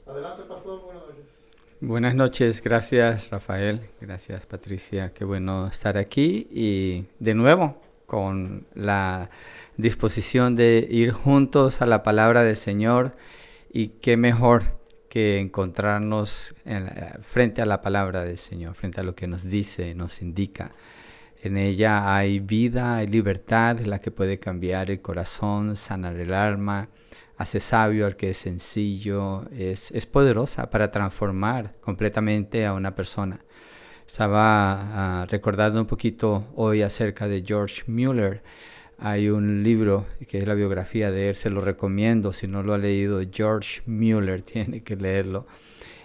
Adelante, pastor, buenas noches. Buenas noches, gracias Rafael, gracias Patricia, qué bueno estar aquí y de nuevo con la disposición de ir juntos a la palabra del Señor y qué mejor que encontrarnos frente a la palabra del Señor, frente a lo que nos dice, nos indica. En ella hay vida, hay libertad, la que puede cambiar el corazón, sanar el alma, hace sabio al que es sencillo, es poderosa para transformar completamente a una persona. Estaba recordando un poquito hoy acerca de George Mueller. Hay un libro que es la biografía de él, se lo recomiendo, si no lo ha leído, George Mueller, tiene que leerlo.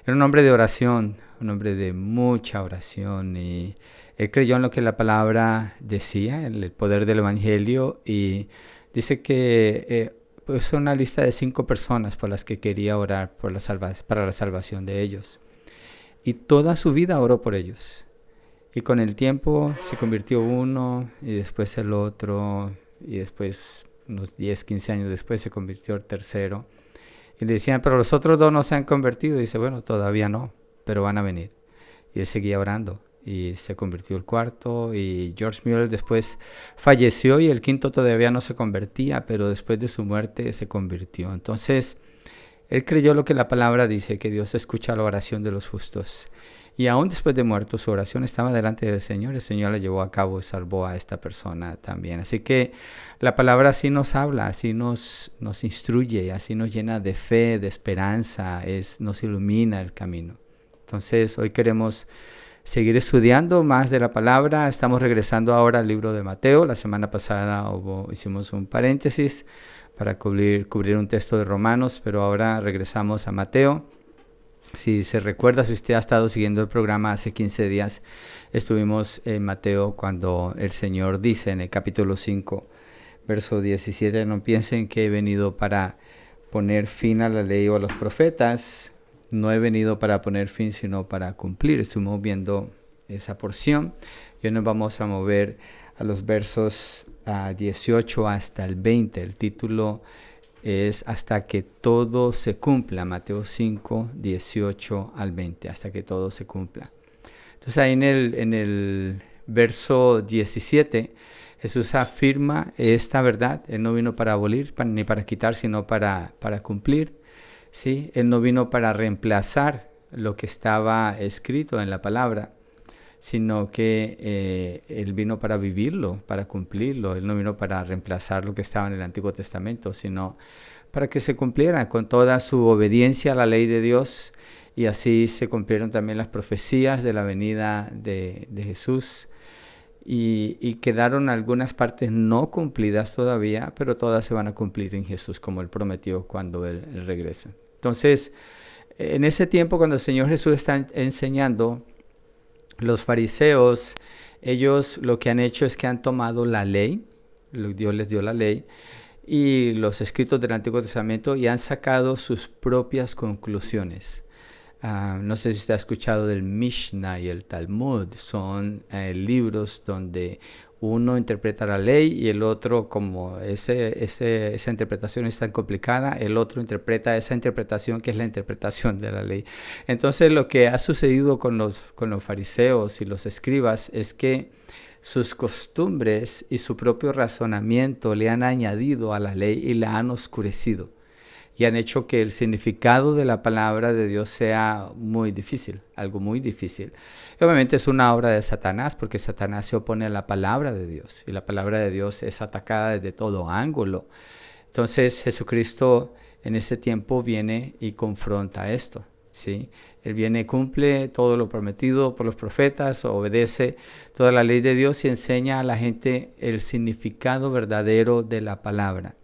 Era un hombre de oración, un hombre de mucha oración y él creyó en lo que la palabra decía, en el poder del evangelio y dice que puso una lista de 5 personas por las que quería orar para la salvación de ellos. Y toda su vida oró por ellos. Y con el tiempo se convirtió uno y después el otro y después unos 10, 15 años después se convirtió el tercero. Y le decían, pero los otros dos no se han convertido. Y dice, bueno, todavía no, pero van a venir. Y él seguía orando. Y se convirtió el cuarto. Y George Mueller después falleció y el quinto todavía no se convertía, pero después de su muerte se convirtió. Entonces, él creyó lo que la palabra dice, que Dios escucha la oración de los justos. Y aún después de muerto, su oración estaba delante del Señor. El Señor la llevó a cabo y salvó a esta persona también. Así que la palabra así nos habla, así nos instruye, así nos llena de fe, de esperanza, nos ilumina el camino. Entonces, hoy queremos seguir estudiando más de la palabra. Estamos regresando ahora al libro de Mateo. La semana pasada hicimos un paréntesis para cubrir un texto de Romanos, pero ahora regresamos a Mateo. Si se recuerda, si usted ha estado siguiendo el programa hace 15 días, estuvimos en Mateo cuando el Señor dice en el capítulo 5, verso 17, no piensen que he venido para poner fin a la ley o a los profetas, no he venido para poner fin, sino para cumplir. Estuvimos viendo esa porción y hoy nos vamos a mover a los versos 18 hasta el 20. El título es hasta que todo se cumpla, Mateo 5, 18 al 20, hasta que todo se cumpla. Entonces ahí en el verso 17, Jesús afirma esta verdad. Él no vino para abolir ni para quitar, sino para cumplir. ¿Sí? Él no vino para reemplazar lo que estaba escrito en la palabra, sino que Él vino para vivirlo, para cumplirlo. Él no vino para reemplazar lo que estaba en el Antiguo Testamento, sino para que se cumpliera con toda su obediencia a la ley de Dios. Y así se cumplieron también las profecías de la venida de Jesús. Y quedaron algunas partes no cumplidas todavía, pero todas se van a cumplir en Jesús, como Él prometió cuando Él regresa. Entonces, en ese tiempo cuando el Señor Jesús está enseñando, los fariseos, ellos lo que han hecho es que han tomado la ley, Dios les dio la ley, y los escritos del Antiguo Testamento y han sacado sus propias conclusiones. No sé si usted ha escuchado del Mishnah y el Talmud. Son libros donde uno interpreta la ley y el otro, como esa interpretación es tan complicada, el otro interpreta esa interpretación que es la interpretación de la ley. Entonces lo que ha sucedido con los fariseos y los escribas es que sus costumbres y su propio razonamiento le han añadido a la ley y la han oscurecido y han hecho que el significado de la palabra de Dios sea muy difícil, algo muy difícil. Y obviamente es una obra de Satanás, porque Satanás se opone a la palabra de Dios, y la palabra de Dios es atacada desde todo ángulo. Entonces Jesucristo en ese tiempo viene y confronta esto, ¿sí? Él viene, cumple todo lo prometido por los profetas, obedece toda la ley de Dios y enseña a la gente el significado verdadero de la palabra.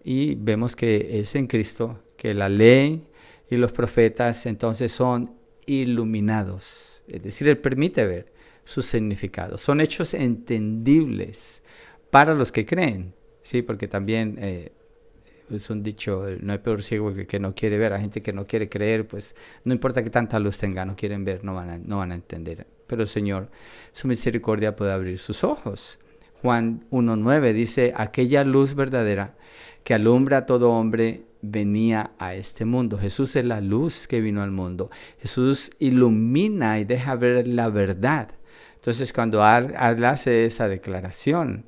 Y vemos que es en Cristo que la ley y los profetas entonces son iluminados. Es decir, Él permite ver su significado. Son hechos entendibles para los que creen. Sí, porque también es un dicho, no hay peor ciego que el que no quiere ver. Hay gente que no quiere creer, pues no importa que tanta luz tenga, no quieren ver, no van a entender. Pero el Señor, su misericordia puede abrir sus ojos. Juan 1:9 dice, aquella luz verdadera que alumbra a todo hombre venía a este mundo. Jesús es la luz que vino al mundo. Jesús ilumina y deja ver la verdad. Entonces, cuando Él hace esa declaración,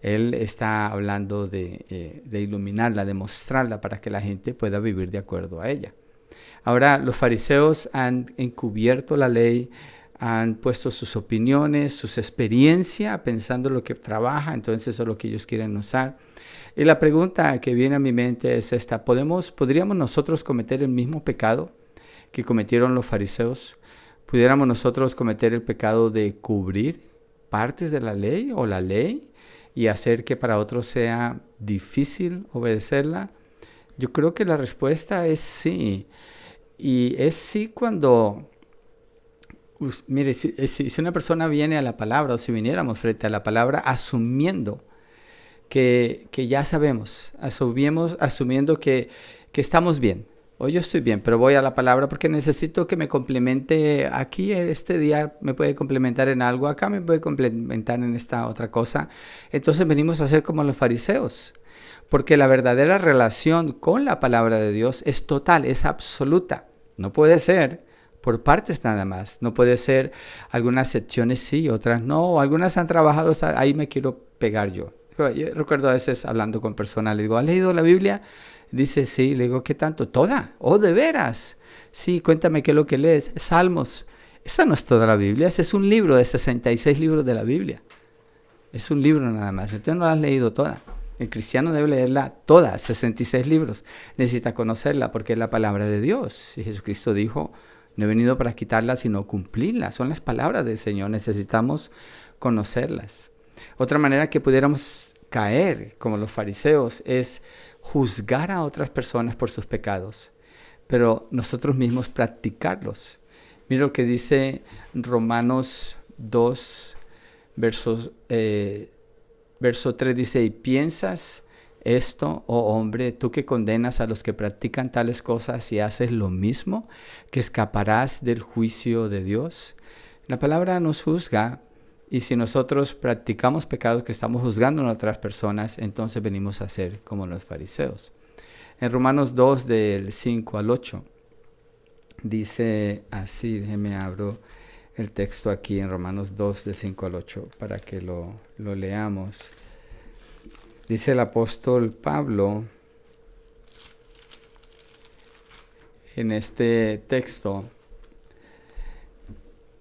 Él está hablando de iluminarla, de mostrarla para que la gente pueda vivir de acuerdo a ella. Ahora, los fariseos han encubierto la ley, han puesto sus opiniones, sus experiencias, pensando lo que trabaja, entonces eso es lo que ellos quieren usar. Y la pregunta que viene a mi mente es esta: ¿podríamos nosotros cometer el mismo pecado que cometieron los fariseos? ¿Pudiéramos nosotros cometer el pecado de cubrir partes de la ley o la ley y hacer que para otros sea difícil obedecerla? Yo creo que la respuesta es sí. Y es sí cuando, mire, si una persona viene a la palabra, o si viniéramos frente a la palabra asumiendo que ya sabemos, asumiendo que estamos bien, o yo estoy bien, pero voy a la palabra porque necesito que me complemente aquí, este día me puede complementar en algo, acá me puede complementar en esta otra cosa. Entonces venimos a ser como los fariseos. Porque la verdadera relación con la palabra de Dios es total, es absoluta. No puede ser por partes nada más. No puede ser algunas secciones sí, otras no. Algunas han trabajado, ahí me quiero pegar yo. Yo recuerdo a veces hablando con personas, le digo, ¿has leído la Biblia? Dice, sí. Le digo, ¿qué tanto? ¿Toda? ¿Oh, de veras? Sí, cuéntame qué es lo que lees. Salmos. Esa no es toda la Biblia, ese es un libro de 66 libros de la Biblia. Es un libro nada más, entonces no la has leído toda. El cristiano debe leerla toda, 66 libros. Necesita conocerla porque es la palabra de Dios. Y Jesucristo dijo, no he venido para quitarla, sino cumplirla. Son las palabras del Señor, necesitamos conocerlas. Otra manera que pudiéramos caer, como los fariseos, es juzgar a otras personas por sus pecados, pero nosotros mismos practicarlos. Mira lo que dice Romanos 2, Verso 3 dice, ¿y piensas esto, oh hombre, tú que condenas a los que practican tales cosas y haces lo mismo, que escaparás del juicio de Dios? La palabra nos juzga, y si nosotros practicamos pecados que estamos juzgando a otras personas, entonces venimos a ser como los fariseos. En Romanos 2, del 5 al 8, dice así, déjeme abro el texto aquí en Romanos 2, del 5 al 8, para que lo leamos. Dice el apóstol Pablo en este texto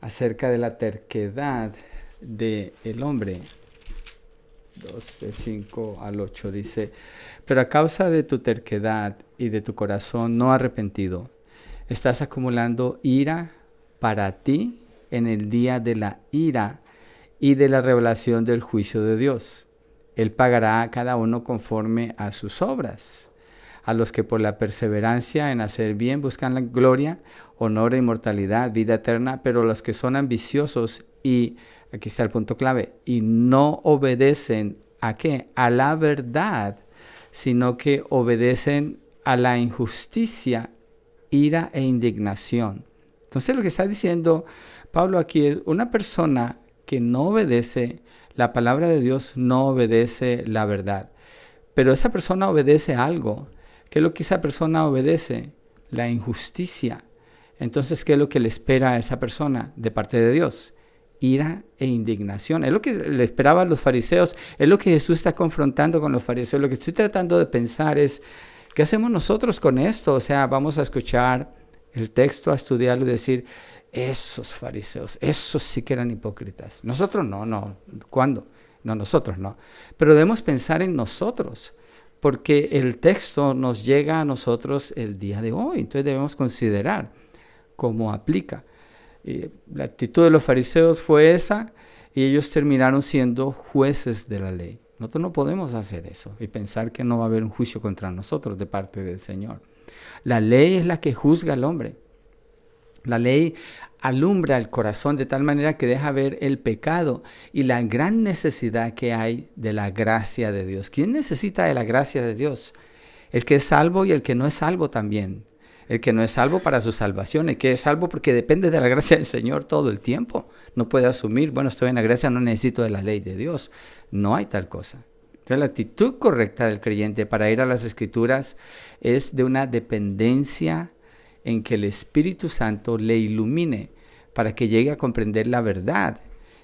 acerca de la terquedad del hombre. 2, del 5 al 8 dice, pero a causa de tu terquedad y de tu corazón no arrepentido, estás acumulando ira para ti en el día de la ira y de la revelación del juicio de Dios. Él pagará a cada uno conforme a sus obras. A los que por la perseverancia en hacer bien buscan la gloria, honor e inmortalidad, vida eterna, pero los que son ambiciosos y, aquí está el punto clave, y no obedecen ¿a qué? A la verdad, sino que obedecen a la injusticia, ira e indignación. Entonces lo que está diciendo Pablo aquí es una persona que no obedece la palabra de Dios, no obedece la verdad. Pero esa persona obedece algo. ¿Qué es lo que esa persona obedece? La injusticia. Entonces, ¿qué es lo que le espera a esa persona de parte de Dios? Ira e indignación. Es lo que le esperaba a los fariseos. Es lo que Jesús está confrontando con los fariseos. Lo que estoy tratando de pensar es, ¿qué hacemos nosotros con esto? O sea, vamos a escuchar el texto, a estudiarlo y decir, esos fariseos, esos sí que eran hipócritas. Nosotros no. ¿Cuándo? No, nosotros no. Pero debemos pensar en nosotros, porque el texto nos llega a nosotros el día de hoy. Entonces debemos considerar cómo aplica. La actitud de los fariseos fue esa, y ellos terminaron siendo jueces de la ley. Nosotros no podemos hacer eso y pensar que no va a haber un juicio contra nosotros de parte del Señor. La ley es la que juzga al hombre. La ley alumbra el corazón de tal manera que deja ver el pecado y la gran necesidad que hay de la gracia de Dios. ¿Quién necesita de la gracia de Dios? El que es salvo y el que no es salvo también. El que no es salvo para su salvación, el que es salvo porque depende de la gracia del Señor todo el tiempo. No puede asumir, bueno, estoy en la gracia, no necesito de la ley de Dios. No hay tal cosa. Entonces, la actitud correcta del creyente para ir a las Escrituras es de una dependencia en que el Espíritu Santo le ilumine para que llegue a comprender la verdad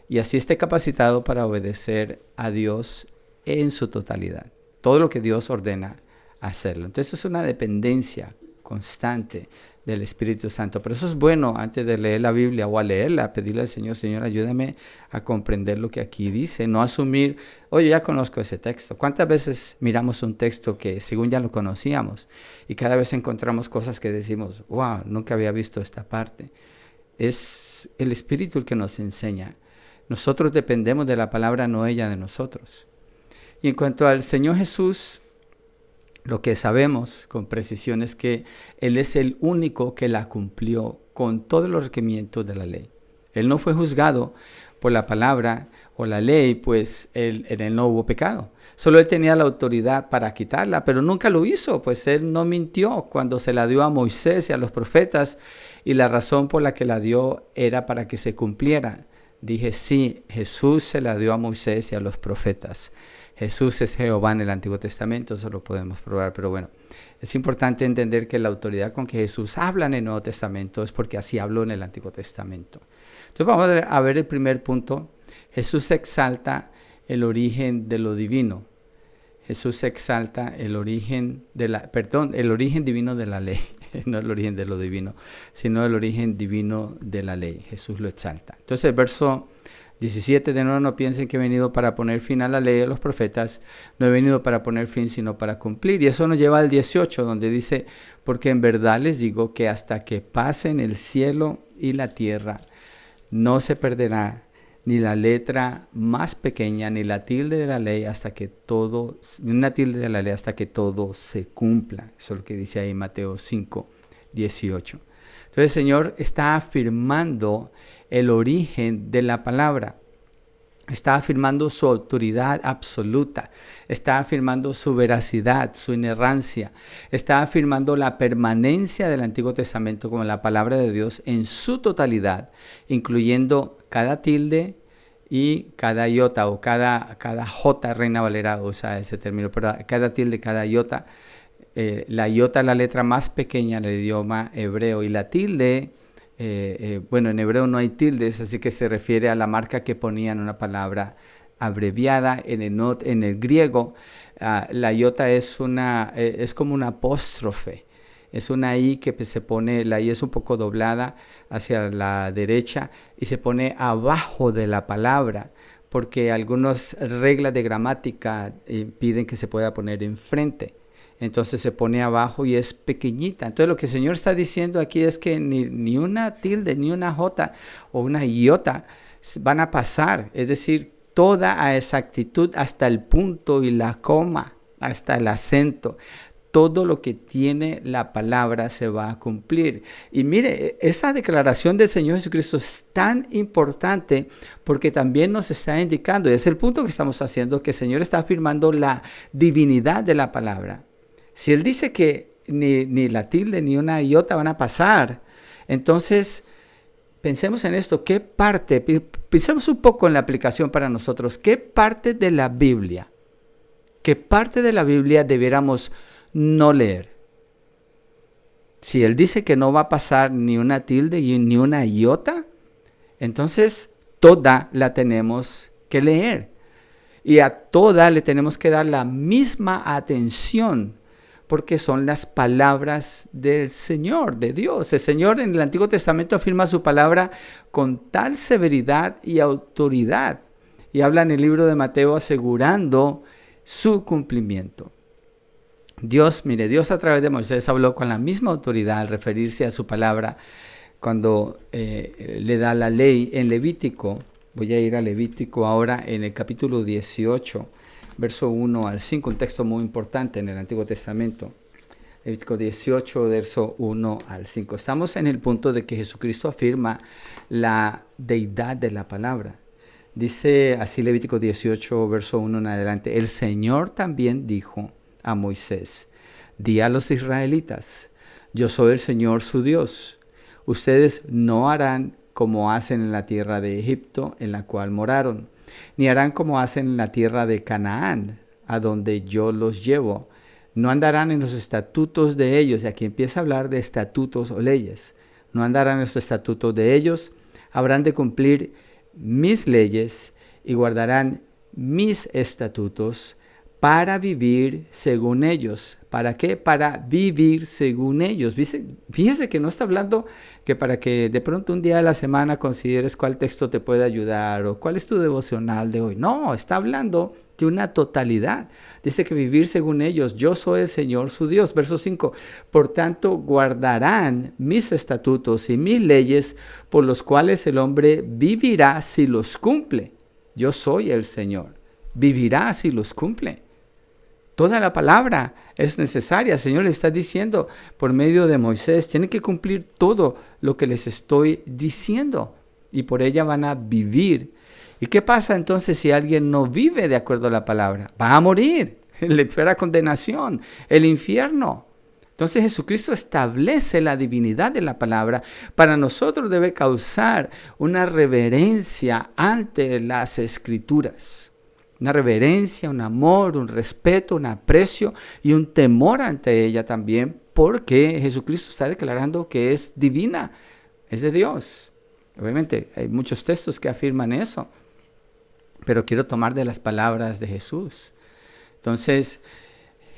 y así esté capacitado para obedecer a Dios en su totalidad. Todo lo que Dios ordena hacerlo. Entonces es una dependencia constante del Espíritu Santo. Pero eso es bueno antes de leer la Biblia o a leerla, pedirle al Señor, Señor, ayúdame a comprender lo que aquí dice, no asumir, oye, ya conozco ese texto. ¿Cuántas veces miramos un texto que según ya lo conocíamos y cada vez encontramos cosas que decimos, wow, nunca había visto esta parte? Es el Espíritu el que nos enseña. Nosotros dependemos de la palabra, no ella de nosotros. Y en cuanto al Señor Jesús, lo que sabemos con precisión es que Él es el único que la cumplió con todos los requerimientos de la ley. Él no fue juzgado por la palabra o la ley, pues en Él no hubo pecado. Solo Él tenía la autoridad para quitarla, pero nunca lo hizo, pues Él no mintió cuando se la dio a Moisés y a los profetas, y la razón por la que la dio era para que se cumpliera. Dije, sí, Jesús se la dio a Moisés y a los profetas. Jesús es Jehová en el Antiguo Testamento, eso lo podemos probar, pero bueno, es importante entender que la autoridad con que Jesús habla en el Nuevo Testamento es porque así habló en el Antiguo Testamento. Entonces vamos a ver el primer punto. Jesús exalta el origen de lo divino. Jesús exalta el origen el origen divino de la ley. No el origen de lo divino, sino el origen divino de la ley. Jesús lo exalta. Entonces el verso 17, de nuevo, no piensen que he venido para poner fin a la ley de los profetas, no he venido para poner fin, sino para cumplir. Y eso nos lleva al 18, donde dice, porque en verdad les digo que hasta que pasen el cielo y la tierra, no se perderá ni la letra más pequeña, ni la tilde de la ley, ni una tilde de la ley hasta que todo se cumpla. Eso es lo que dice ahí Mateo 5, 18. Entonces el Señor está afirmando el origen de la palabra. Está afirmando su autoridad absoluta, está afirmando su veracidad, su inerrancia, está afirmando la permanencia del Antiguo Testamento como la palabra de Dios en su totalidad, incluyendo cada tilde y cada iota o cada jota. Reina Valera usa ese término, pero cada tilde, cada iota. La iota es la letra más pequeña en el idioma hebreo y la tilde, bueno, en hebreo no hay tildes, así que se refiere a la marca que ponía en una palabra abreviada. En el griego, la iota es como una apóstrofe. Es una I que se pone, la I es un poco doblada hacia la derecha y se pone abajo de la palabra, porque algunas reglas de gramática impiden que se pueda poner enfrente. Entonces se pone abajo y es pequeñita. Entonces lo que el Señor está diciendo aquí es que ni una tilde, ni una jota o una iota van a pasar. Es decir, toda a exactitud hasta el punto y la coma, hasta el acento. Todo lo que tiene la palabra se va a cumplir. Y mire, esa declaración del Señor Jesucristo es tan importante porque también nos está indicando, y es el punto que estamos haciendo, que el Señor está afirmando la divinidad de la palabra. Si Él dice que ni la tilde ni una iota van a pasar, entonces pensemos en esto. Pensemos un poco en la aplicación para nosotros. ¿Qué parte de la Biblia debiéramos no leer? Si Él dice que no va a pasar ni una tilde ni una iota, entonces toda la tenemos que leer. Y a toda le tenemos que dar la misma atención, porque son las palabras del Señor, de Dios. El Señor en el Antiguo Testamento afirma su palabra con tal severidad y autoridad. Y habla en el libro de Mateo asegurando su cumplimiento. Dios a través de Moisés habló con la misma autoridad al referirse a su palabra cuando le da la ley en Levítico. Voy a ir a Levítico ahora en el capítulo 18, verso 1 al 5, un texto muy importante en el Antiguo Testamento. Levítico 18, verso 1 al 5. Estamos en el punto de que Jesucristo afirma la deidad de la palabra. Dice así Levítico 18, verso 1 en adelante. El Señor también dijo a Moisés, di a los israelitas, yo soy el Señor su Dios. Ustedes no harán como hacen en la tierra de Egipto, en la cual moraron, ni harán como hacen en la tierra de Canaán, a donde yo los llevo. No andarán en los estatutos de ellos. Y aquí empieza a hablar de estatutos o leyes. No andarán en los estatutos de ellos. Habrán de cumplir mis leyes y guardarán mis estatutos para vivir según ellos. ¿Para qué? Para vivir según ellos. Fíjese que no está hablando que para que de pronto un día de la semana consideres cuál texto te puede ayudar o cuál es tu devocional de hoy. No, está hablando de una totalidad. Dice que vivir según ellos. Yo soy el Señor su Dios. Verso 5. Por tanto, guardarán mis estatutos y mis leyes por los cuales el hombre vivirá si los cumple. Yo soy el Señor. Vivirá si los cumple. Toda la palabra es necesaria. El Señor le está diciendo por medio de Moisés, tienen que cumplir todo lo que les estoy diciendo y por ella van a vivir. ¿Y qué pasa entonces si alguien no vive de acuerdo a la palabra? Va a morir, le espera condenación, el infierno. Entonces Jesucristo establece la divinidad de la palabra. Para nosotros debe causar una reverencia ante las Escrituras. Una reverencia, un amor, un respeto, un aprecio y un temor ante ella también, porque Jesucristo está declarando que es divina, es de Dios. Obviamente hay muchos textos que afirman eso, pero quiero tomar de las palabras de Jesús. Entonces,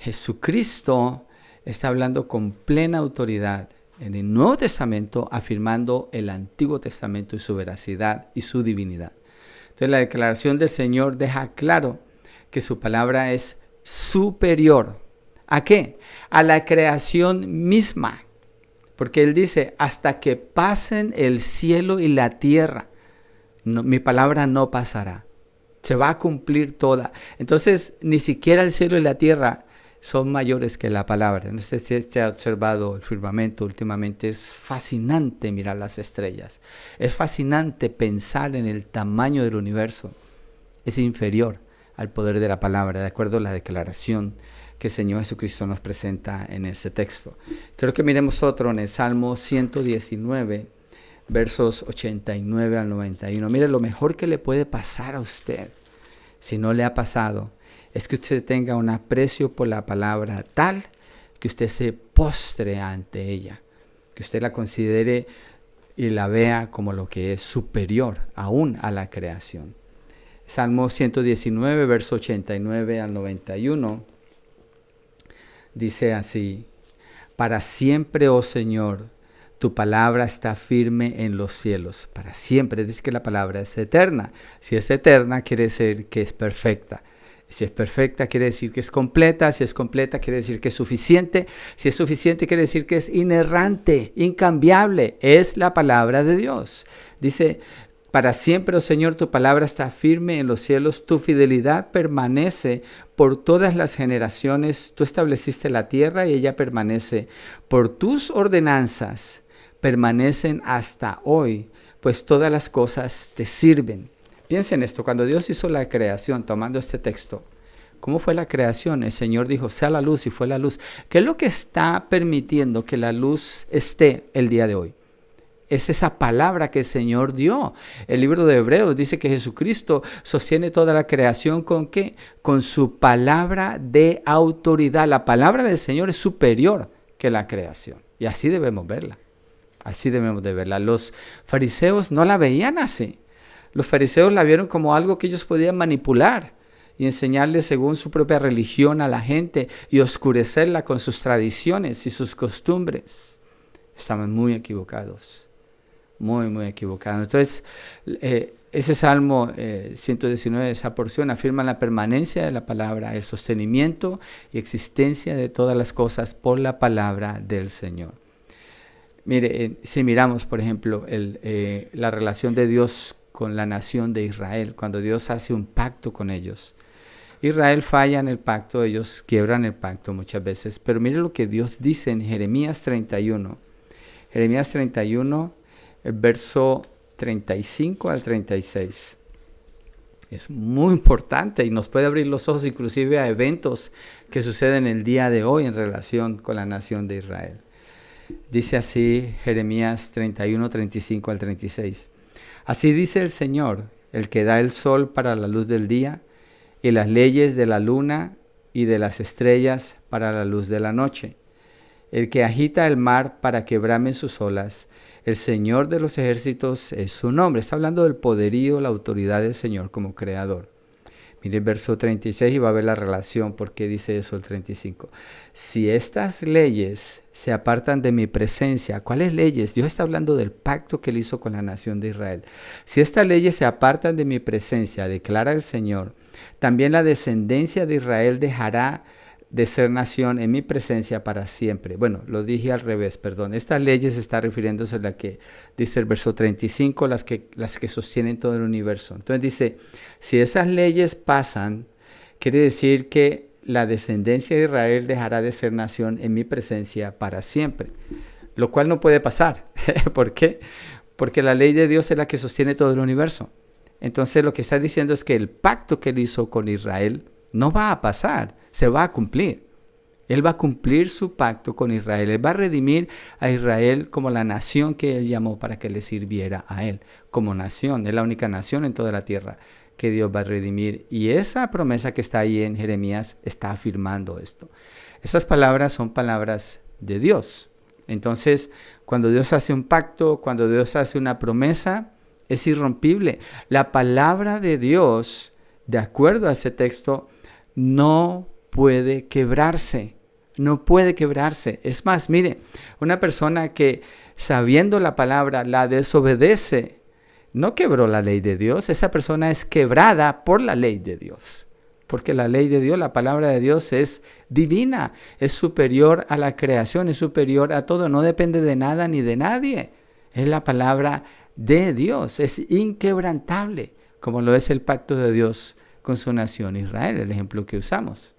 Jesucristo está hablando con plena autoridad en el Nuevo Testamento, afirmando el Antiguo Testamento y su veracidad y su divinidad. Entonces la declaración del Señor deja claro que su palabra es superior. ¿A qué? A la creación misma. Porque Él dice, hasta que pasen el cielo y la tierra, mi palabra no pasará. Se va a cumplir toda. Entonces ni siquiera el cielo y la tierra son mayores que la palabra. No sé si usted ha observado el firmamento últimamente. Es fascinante mirar las estrellas. Es fascinante pensar en el tamaño del universo. Es inferior al poder de la palabra, de acuerdo a la declaración que el Señor Jesucristo nos presenta en este texto. Creo que miremos otro en el Salmo 119, versos 89 al 91. Mire, lo mejor que le puede pasar a usted, si no le ha pasado, es que usted tenga un aprecio por la palabra tal que usted se postre ante ella, que usted la considere y la vea como lo que es superior aún a la creación. Salmo 119, verso 89 al 91, dice así: para siempre, oh Señor, tu palabra está firme en los cielos. Para siempre, dice que la palabra es eterna. Si es eterna, quiere decir que es perfecta. Si es perfecta, quiere decir que es completa. Si es completa, quiere decir que es suficiente. Si es suficiente, quiere decir que es inerrante, incambiable. Es la palabra de Dios. Dice, para siempre, oh Señor, tu palabra está firme en los cielos. Tu fidelidad permanece por todas las generaciones. Tú estableciste la tierra y ella permanece. Por tus ordenanzas permanecen hasta hoy, pues todas las cosas te sirven. Piensen esto, cuando Dios hizo la creación, tomando este texto, ¿cómo fue la creación? El Señor dijo, sea la luz, y fue la luz. ¿Qué es lo que está permitiendo que la luz esté el día de hoy? Es esa palabra que el Señor dio. El libro de Hebreos dice que Jesucristo sostiene toda la creación ¿con qué? Con su palabra de autoridad. La palabra del Señor es superior que la creación. Y así debemos verla. Así debemos de verla. Los fariseos no la veían así. Los fariseos la vieron como algo que ellos podían manipular y enseñarle según su propia religión a la gente y oscurecerla con sus tradiciones y sus costumbres. Estaban muy equivocados, muy equivocados. Entonces, ese Salmo 119, esa porción, afirma la permanencia de la palabra, el sostenimiento y existencia de todas las cosas por la palabra del Señor. Mire, si miramos, por ejemplo, la relación de Dios con la nación de Israel, cuando Dios hace un pacto con ellos. Israel falla en el pacto, ellos quiebran el pacto muchas veces, pero mire lo que Dios dice en Jeremías 31. Jeremías 31, el verso 35 al 36. Es muy importante y nos puede abrir los ojos inclusive a eventos que suceden el día de hoy en relación con la nación de Israel. Dice así Jeremías 31, 35 al 36. Así dice el Señor, el que da el sol para la luz del día y las leyes de la luna y de las estrellas para la luz de la noche. El que agita el mar para que bramen sus olas, el Señor de los ejércitos es su nombre. Está hablando del poderío, la autoridad del Señor como creador. Mire el verso 36 y va a ver la relación, por qué dice eso el 35. Si estas leyes se apartan de mi presencia, ¿cuáles leyes? Dios está hablando del pacto que él hizo con la nación de Israel. Si estas leyes se apartan de mi presencia, declara el Señor, también la descendencia de Israel dejará de ser nación en mi presencia para siempre. Bueno, lo dije al revés, perdón. Estas leyes está refiriéndose a la que dice el verso 35, las que sostienen todo el universo. Entonces dice, si esas leyes pasan, quiere decir que la descendencia de Israel dejará de ser nación en mi presencia para siempre. Lo cual no puede pasar. ¿Por qué? Porque la ley de Dios es la que sostiene todo el universo. Entonces lo que está diciendo es que el pacto que él hizo con Israel no va a pasar, se va a cumplir. Él va a cumplir su pacto con Israel. Él va a redimir a Israel como la nación que él llamó para que le sirviera a él. Como nación, es la única nación en toda la tierra que Dios va a redimir. Y esa promesa que está ahí en Jeremías está afirmando esto. Esas palabras son palabras de Dios. Entonces, cuando Dios hace un pacto, cuando Dios hace una promesa, es irrompible. La palabra de Dios, de acuerdo a ese texto, no puede quebrarse, no puede quebrarse. Es más, mire, una persona que sabiendo la palabra la desobedece, no quebró la ley de Dios, esa persona es quebrada por la ley de Dios. Porque la ley de Dios, la palabra de Dios es divina, es superior a la creación, es superior a todo, no depende de nada ni de nadie. Es la palabra de Dios, es inquebrantable, como lo es el pacto de Dios con su nación Israel, el ejemplo que usamos.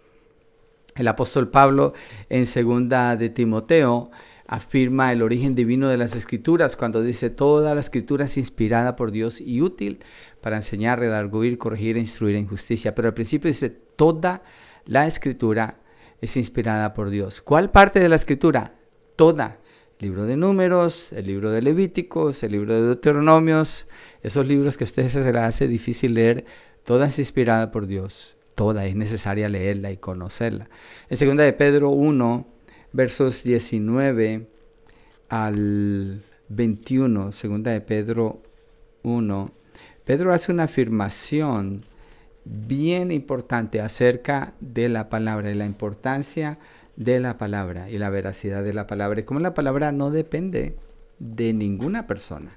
El apóstol Pablo en 2 de Timoteo afirma el origen divino de las Escrituras cuando dice toda la Escritura es inspirada por Dios y útil para enseñar, redarguir, corregir e instruir en justicia. Pero al principio dice toda la Escritura es inspirada por Dios. ¿Cuál parte de la Escritura? Toda. El libro de Números, el libro de Levíticos, el libro de Deuteronomios, esos libros que a ustedes se les hace difícil leer. Toda es inspirada por Dios, toda es necesaria leerla y conocerla. En 2 de Pedro 1, versos 19 al 21, 2 de Pedro 1, Pedro hace una afirmación bien importante acerca de la palabra y la importancia de la palabra y la veracidad de la palabra. Y cómo la palabra no depende de ninguna persona.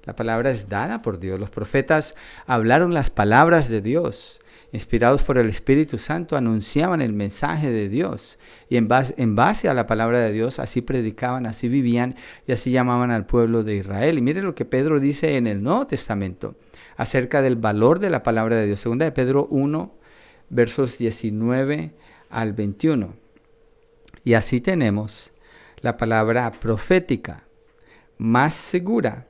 La palabra es dada por Dios. Los profetas hablaron las palabras de Dios. Inspirados por el Espíritu Santo, anunciaban el mensaje de Dios. Y en base a la palabra de Dios, así predicaban, así vivían y así llamaban al pueblo de Israel. Y mire lo que Pedro dice en el Nuevo Testamento acerca del valor de la palabra de Dios. 2 de Pedro 1, versos 19 al 21. Y así tenemos la palabra profética más segura,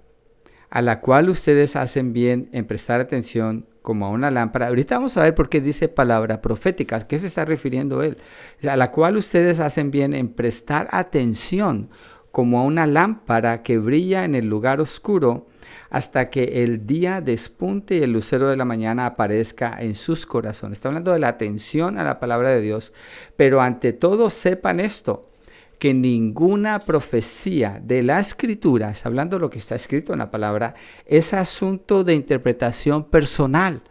a la cual ustedes hacen bien en prestar atención como a una lámpara. Ahorita vamos a ver por qué dice palabra profética. ¿A qué se está refiriendo él? A la cual ustedes hacen bien en prestar atención como a una lámpara que brilla en el lugar oscuro hasta que el día despunte y el lucero de la mañana aparezca en sus corazones. Está hablando de la atención a la palabra de Dios, pero ante todo sepan esto, que ninguna profecía de la Escritura, está hablando de lo que está escrito en la palabra, es asunto de interpretación personal.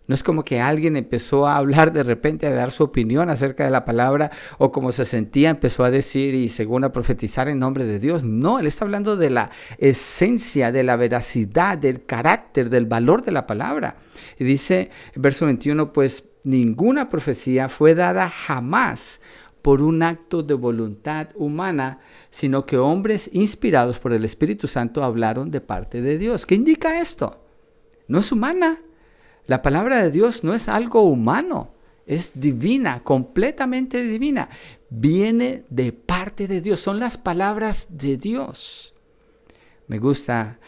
No es como que alguien empezó a hablar de repente, a dar su opinión acerca de la palabra, o como se sentía empezó a decir y según a profetizar en nombre de Dios. No, él está hablando de la esencia, de la veracidad, del carácter, del valor de la palabra. Y dice en verso 21, pues ninguna profecía fue dada jamás por un acto de voluntad humana, sino que hombres inspirados por el Espíritu Santo hablaron de parte de Dios. ¿Qué indica esto? No es humana. La palabra de Dios no es algo humano, es divina, completamente divina. Viene de parte de Dios, son las palabras de Dios. Me gusta,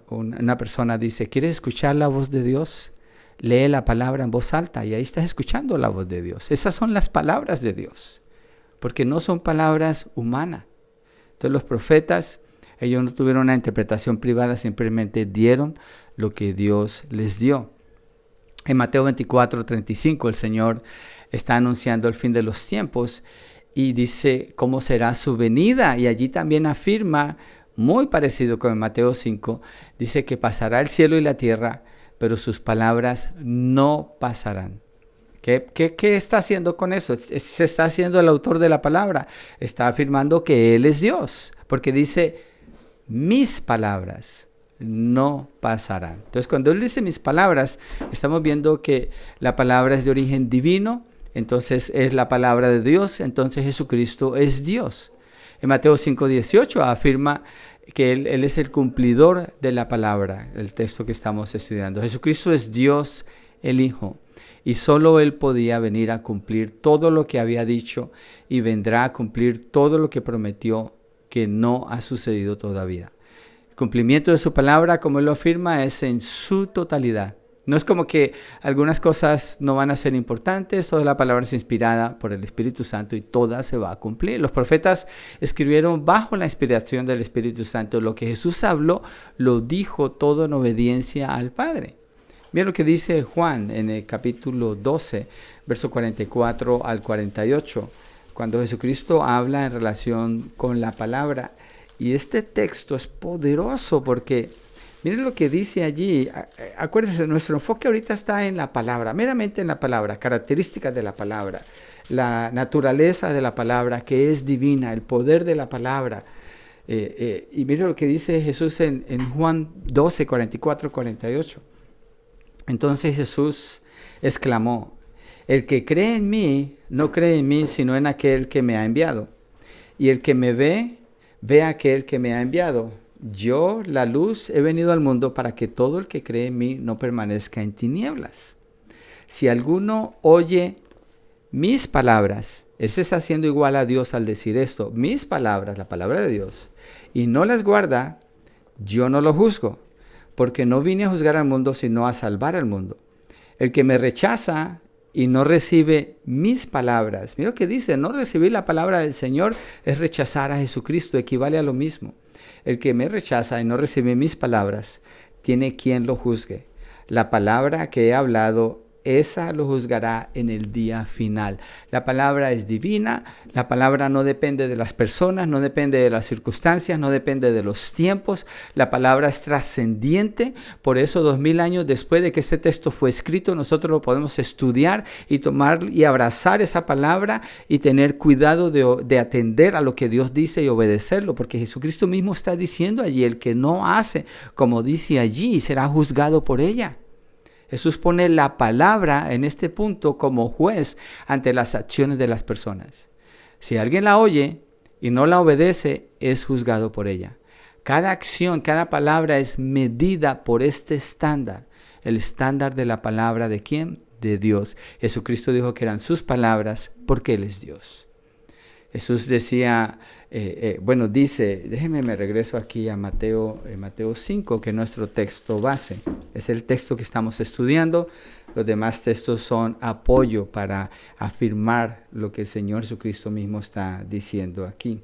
una persona dice, ¿quieres escuchar la voz de Dios? Lee la palabra en voz alta y ahí estás escuchando la voz de Dios. Esas son las palabras de Dios, porque no son palabras humanas. Entonces los profetas, ellos no tuvieron una interpretación privada, simplemente dieron lo que Dios les dio. En Mateo 24:35 el Señor está anunciando el fin de los tiempos y dice cómo será su venida. Y allí también afirma, muy parecido con Mateo 5, dice que pasará el cielo y la tierra, pero sus palabras no pasarán. ¿Qué está haciendo con eso? Se está haciendo el autor de la palabra. Está afirmando que Él es Dios, porque dice, mis palabras no pasarán. Entonces, cuando Él dice mis palabras, estamos viendo que la palabra es de origen divino, entonces es la palabra de Dios, entonces Jesucristo es Dios. En Mateo 5:18 afirma que él es el cumplidor de la palabra, el texto que estamos estudiando. Jesucristo es Dios, el Hijo. Y solo Él podía venir a cumplir todo lo que había dicho y vendrá a cumplir todo lo que prometió, que no ha sucedido todavía. El cumplimiento de su palabra, como Él lo afirma, es en su totalidad. No es como que algunas cosas no van a ser importantes, toda la palabra es inspirada por el Espíritu Santo y toda se va a cumplir. Los profetas escribieron bajo la inspiración del Espíritu Santo. Lo que Jesús habló, lo dijo todo en obediencia al Padre. Miren lo que dice Juan en el capítulo 12, verso 44 al 48, cuando Jesucristo habla en relación con la palabra. Y este texto es poderoso porque miren lo que dice allí. Acuérdense, nuestro enfoque ahorita está en la palabra, meramente en la palabra, características de la palabra, la naturaleza de la palabra que es divina, el poder de la palabra. Y miren lo que dice Jesús en Juan 12, 44, 48. Entonces Jesús exclamó, el que cree en mí, no cree en mí, sino en aquel que me ha enviado. Y el que me ve, ve a aquel que me ha enviado. Yo, la luz, he venido al mundo para que todo el que cree en mí no permanezca en tinieblas. Si alguno oye mis palabras, ese está haciendo igual a Dios al decir esto, mis palabras, la palabra de Dios, y no las guarda, yo no lo juzgo. Porque no vine a juzgar al mundo, sino a salvar al mundo. El que me rechaza y no recibe mis palabras. Mira lo que dice, no recibir la palabra del Señor es rechazar a Jesucristo, equivale a lo mismo. El que me rechaza y no recibe mis palabras, tiene quien lo juzgue. La palabra que he hablado, esa lo juzgará en el día final. La palabra es divina, la palabra no depende de las personas, no depende de las circunstancias, no depende de los tiempos. La palabra es trascendiente, por eso 2000 años después de que este texto fue escrito, nosotros lo podemos estudiar y tomar y abrazar esa palabra y tener cuidado de atender a lo que Dios dice y obedecerlo, porque Jesucristo mismo está diciendo allí, el que no hace como dice allí será juzgado por ella. Jesús pone la palabra en este punto como juez ante las acciones de las personas. Si alguien la oye y no la obedece, es juzgado por ella. Cada acción, cada palabra es medida por este estándar. El estándar de la palabra ¿de quién? De Dios. Jesucristo dijo que eran sus palabras porque Él es Dios. Jesús decía, dice, déjenme me regreso aquí a Mateo 5, que es nuestro texto base. Es el texto que estamos estudiando. Los demás textos son apoyo para afirmar lo que el Señor Jesucristo mismo está diciendo aquí.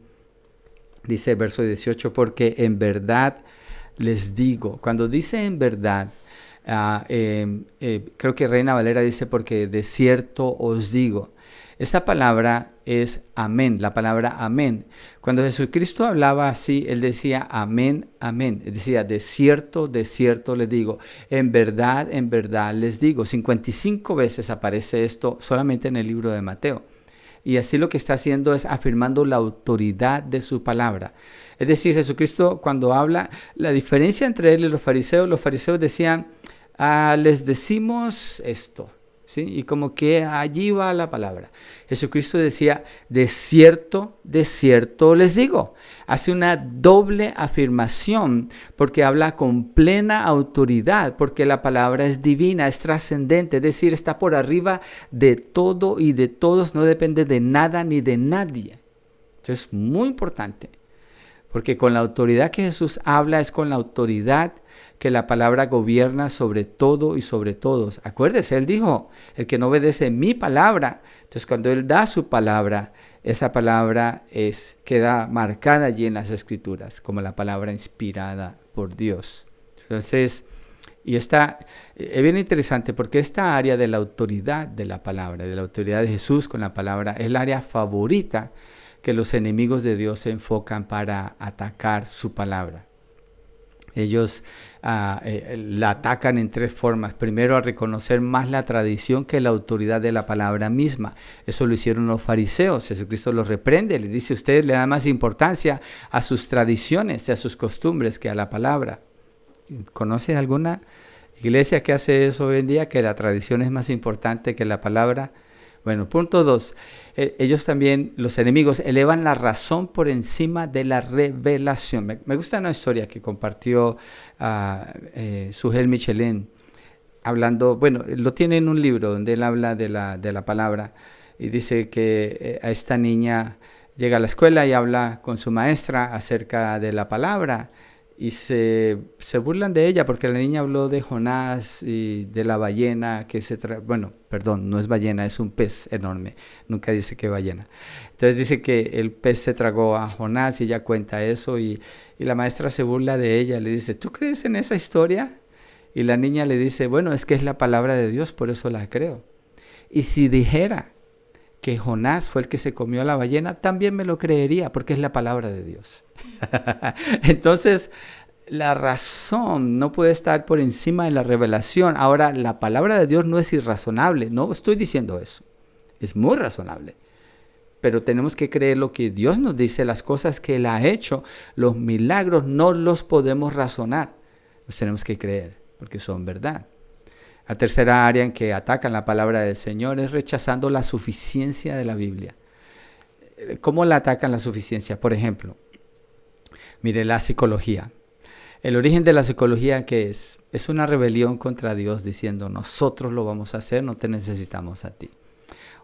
Dice el verso 18, porque en verdad les digo. Cuando dice en verdad, creo que Reina Valera dice porque de cierto os digo. Esa palabra es amén, la palabra amén. Cuando Jesucristo hablaba así, Él decía amén, amén. Él decía de cierto les digo. En verdad les digo. 55 veces aparece esto solamente en el libro de Mateo. Y así lo que está haciendo es afirmando la autoridad de su palabra. Es decir, Jesucristo cuando habla, la diferencia entre Él y los fariseos decían, les decimos esto. ¿Sí? Y como que allí va la palabra. Jesucristo decía, de cierto les digo. Hace una doble afirmación porque habla con plena autoridad, porque la palabra es divina, es trascendente, es decir, está por arriba de todo y de todos, no depende de nada ni de nadie. Entonces es muy importante, porque con la autoridad que Jesús habla es con la autoridad que la palabra gobierna sobre todo y sobre todos. Acuérdese, Él dijo, el que no obedece mi palabra. Entonces, cuando Él da su palabra, esa palabra queda marcada allí en las Escrituras, como la palabra inspirada por Dios. Entonces, Y es bien interesante porque esta área de la autoridad de la palabra, de la autoridad de Jesús con la palabra, es el área favorita que los enemigos de Dios se enfocan para atacar su palabra. Ellos la atacan en 3 formas. Primero, a reconocer más la tradición que la autoridad de la palabra misma. Eso lo hicieron los fariseos. Jesucristo los reprende, les dice, ustedes le dan más importancia a sus tradiciones y a sus costumbres que a la palabra. ¿Conoces alguna iglesia que hace eso hoy en día, que la tradición es más importante que la palabra? Bueno, punto 2. Ellos también, los enemigos, elevan la razón por encima de la revelación. Me gusta una historia que compartió Sujel Michelin, hablando, bueno, lo tiene en un libro donde él habla de la palabra y dice que a esta niña llega a la escuela y habla con su maestra acerca de la palabra. Y se burlan de ella porque la niña habló de Jonás y de la ballena que bueno, perdón, no es ballena, es un pez enorme. Nunca dice que ballena. Entonces dice que el pez se tragó a Jonás y ella cuenta eso y la maestra se burla de ella. Le dice, ¿tú crees en esa historia? Y la niña le dice, bueno, es que es la palabra de Dios, por eso la creo. Y si dijera que Jonás fue el que se comió a la ballena, también me lo creería porque es la palabra de Dios. Entonces, la razón no puede estar por encima de la revelación. Ahora, la palabra de Dios no es irrazonable, no estoy diciendo eso, es muy razonable. Pero tenemos que creer lo que Dios nos dice, las cosas que Él ha hecho, los milagros no los podemos razonar, los tenemos que creer porque son verdad. La tercera área en que atacan la palabra del Señor es rechazando la suficiencia de la Biblia. ¿Cómo la atacan la suficiencia? Por ejemplo, mire la psicología. El origen de la psicología, ¿qué es? Es una rebelión contra Dios diciendo, nosotros lo vamos a hacer, no te necesitamos a ti.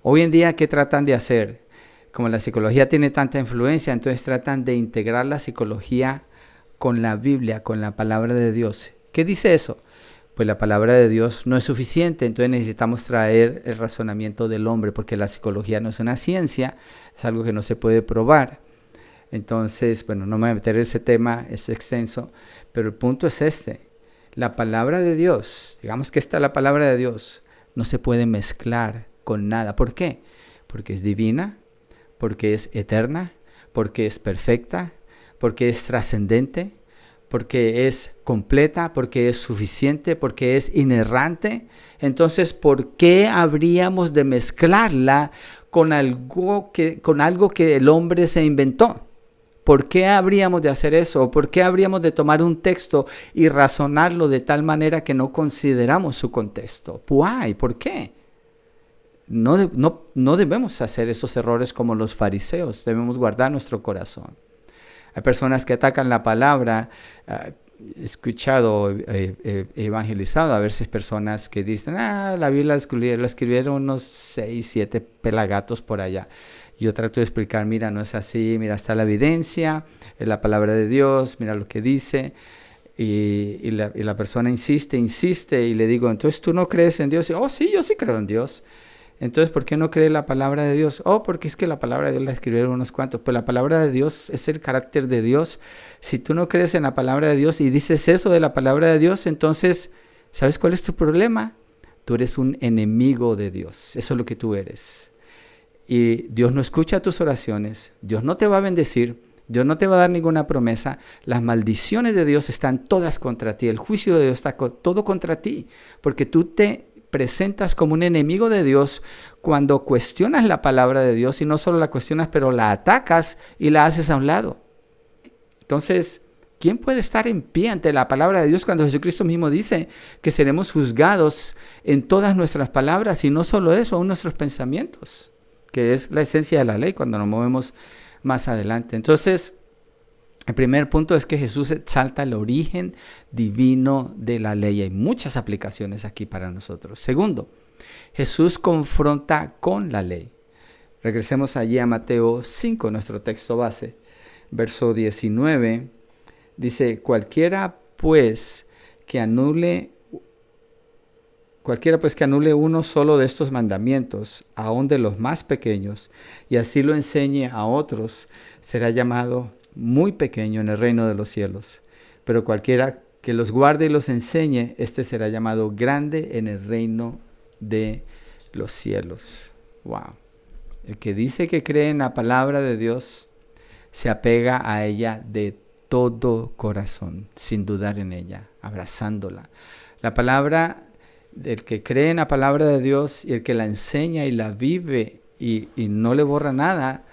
Hoy en día, ¿qué tratan de hacer? Como la psicología tiene tanta influencia, entonces tratan de integrar la psicología con la Biblia, con la palabra de Dios. ¿Qué dice eso? Pues la palabra de Dios no es suficiente, entonces necesitamos traer el razonamiento del hombre, porque la psicología no es una ciencia, es algo que no se puede probar. Entonces, bueno, no me voy a meter en ese tema, es extenso, pero el punto es este. La palabra de Dios, digamos que esta es la palabra de Dios, no se puede mezclar con nada. ¿Por qué? Porque es divina, porque es eterna, porque es perfecta, porque es trascendente, porque es completa, porque es suficiente, porque es inerrante. Entonces, ¿por qué habríamos de mezclarla con algo que el hombre se inventó? ¿Por qué habríamos de hacer eso? ¿Por qué habríamos de tomar un texto y razonarlo de tal manera que no consideramos su contexto? ¿Why? ¿Por qué? No debemos hacer esos errores como los fariseos. Debemos guardar nuestro corazón. Hay personas que atacan la palabra. He escuchado, evangelizado a veces personas que dicen, la Biblia la escribieron unos 6, 7 pelagatos por allá. Yo trato de explicar, mira, no es así, mira, está la evidencia, es la palabra de Dios, mira lo que dice. Y la persona insiste y le digo, entonces tú no crees en Dios. Y, oh, sí, yo sí creo en Dios. Entonces, ¿por qué no cree la palabra de Dios? Oh, porque es que la palabra de Dios la escribieron unos cuantos. Pues la palabra de Dios es el carácter de Dios. Si tú no crees en la palabra de Dios y dices eso de la palabra de Dios, entonces, ¿sabes cuál es tu problema? Tú eres un enemigo de Dios. Eso es lo que tú eres. Y Dios no escucha tus oraciones. Dios no te va a bendecir. Dios no te va a dar ninguna promesa. Las maldiciones de Dios están todas contra ti. El juicio de Dios está todo contra ti. Porque tú te presentas como un enemigo de Dios cuando cuestionas la palabra de Dios y no solo la cuestionas, pero la atacas y la haces a un lado. Entonces, ¿quién puede estar en pie ante la palabra de Dios cuando Jesucristo mismo dice que seremos juzgados en todas nuestras palabras y no solo eso, aún nuestros pensamientos, que es la esencia de la ley cuando nos movemos más adelante? Entonces, el primer punto es que Jesús exalta el origen divino de la ley. Hay muchas aplicaciones aquí para nosotros. Segundo, Jesús confronta con la ley. Regresemos allí a Mateo 5, nuestro texto base. Verso 19, dice, cualquiera pues que anule uno solo de estos mandamientos, aun de los más pequeños, y así lo enseñe a otros, será llamado muy pequeño en el reino de los cielos. Pero cualquiera que los guarde y los enseñe, este será llamado grande en el reino de los cielos. Wow. El que dice que cree en la palabra de Dios se apega a ella de todo corazón, sin dudar en ella, abrazándola. La palabra del que cree en la palabra de Dios y el que la enseña y la vive y no le borra nada,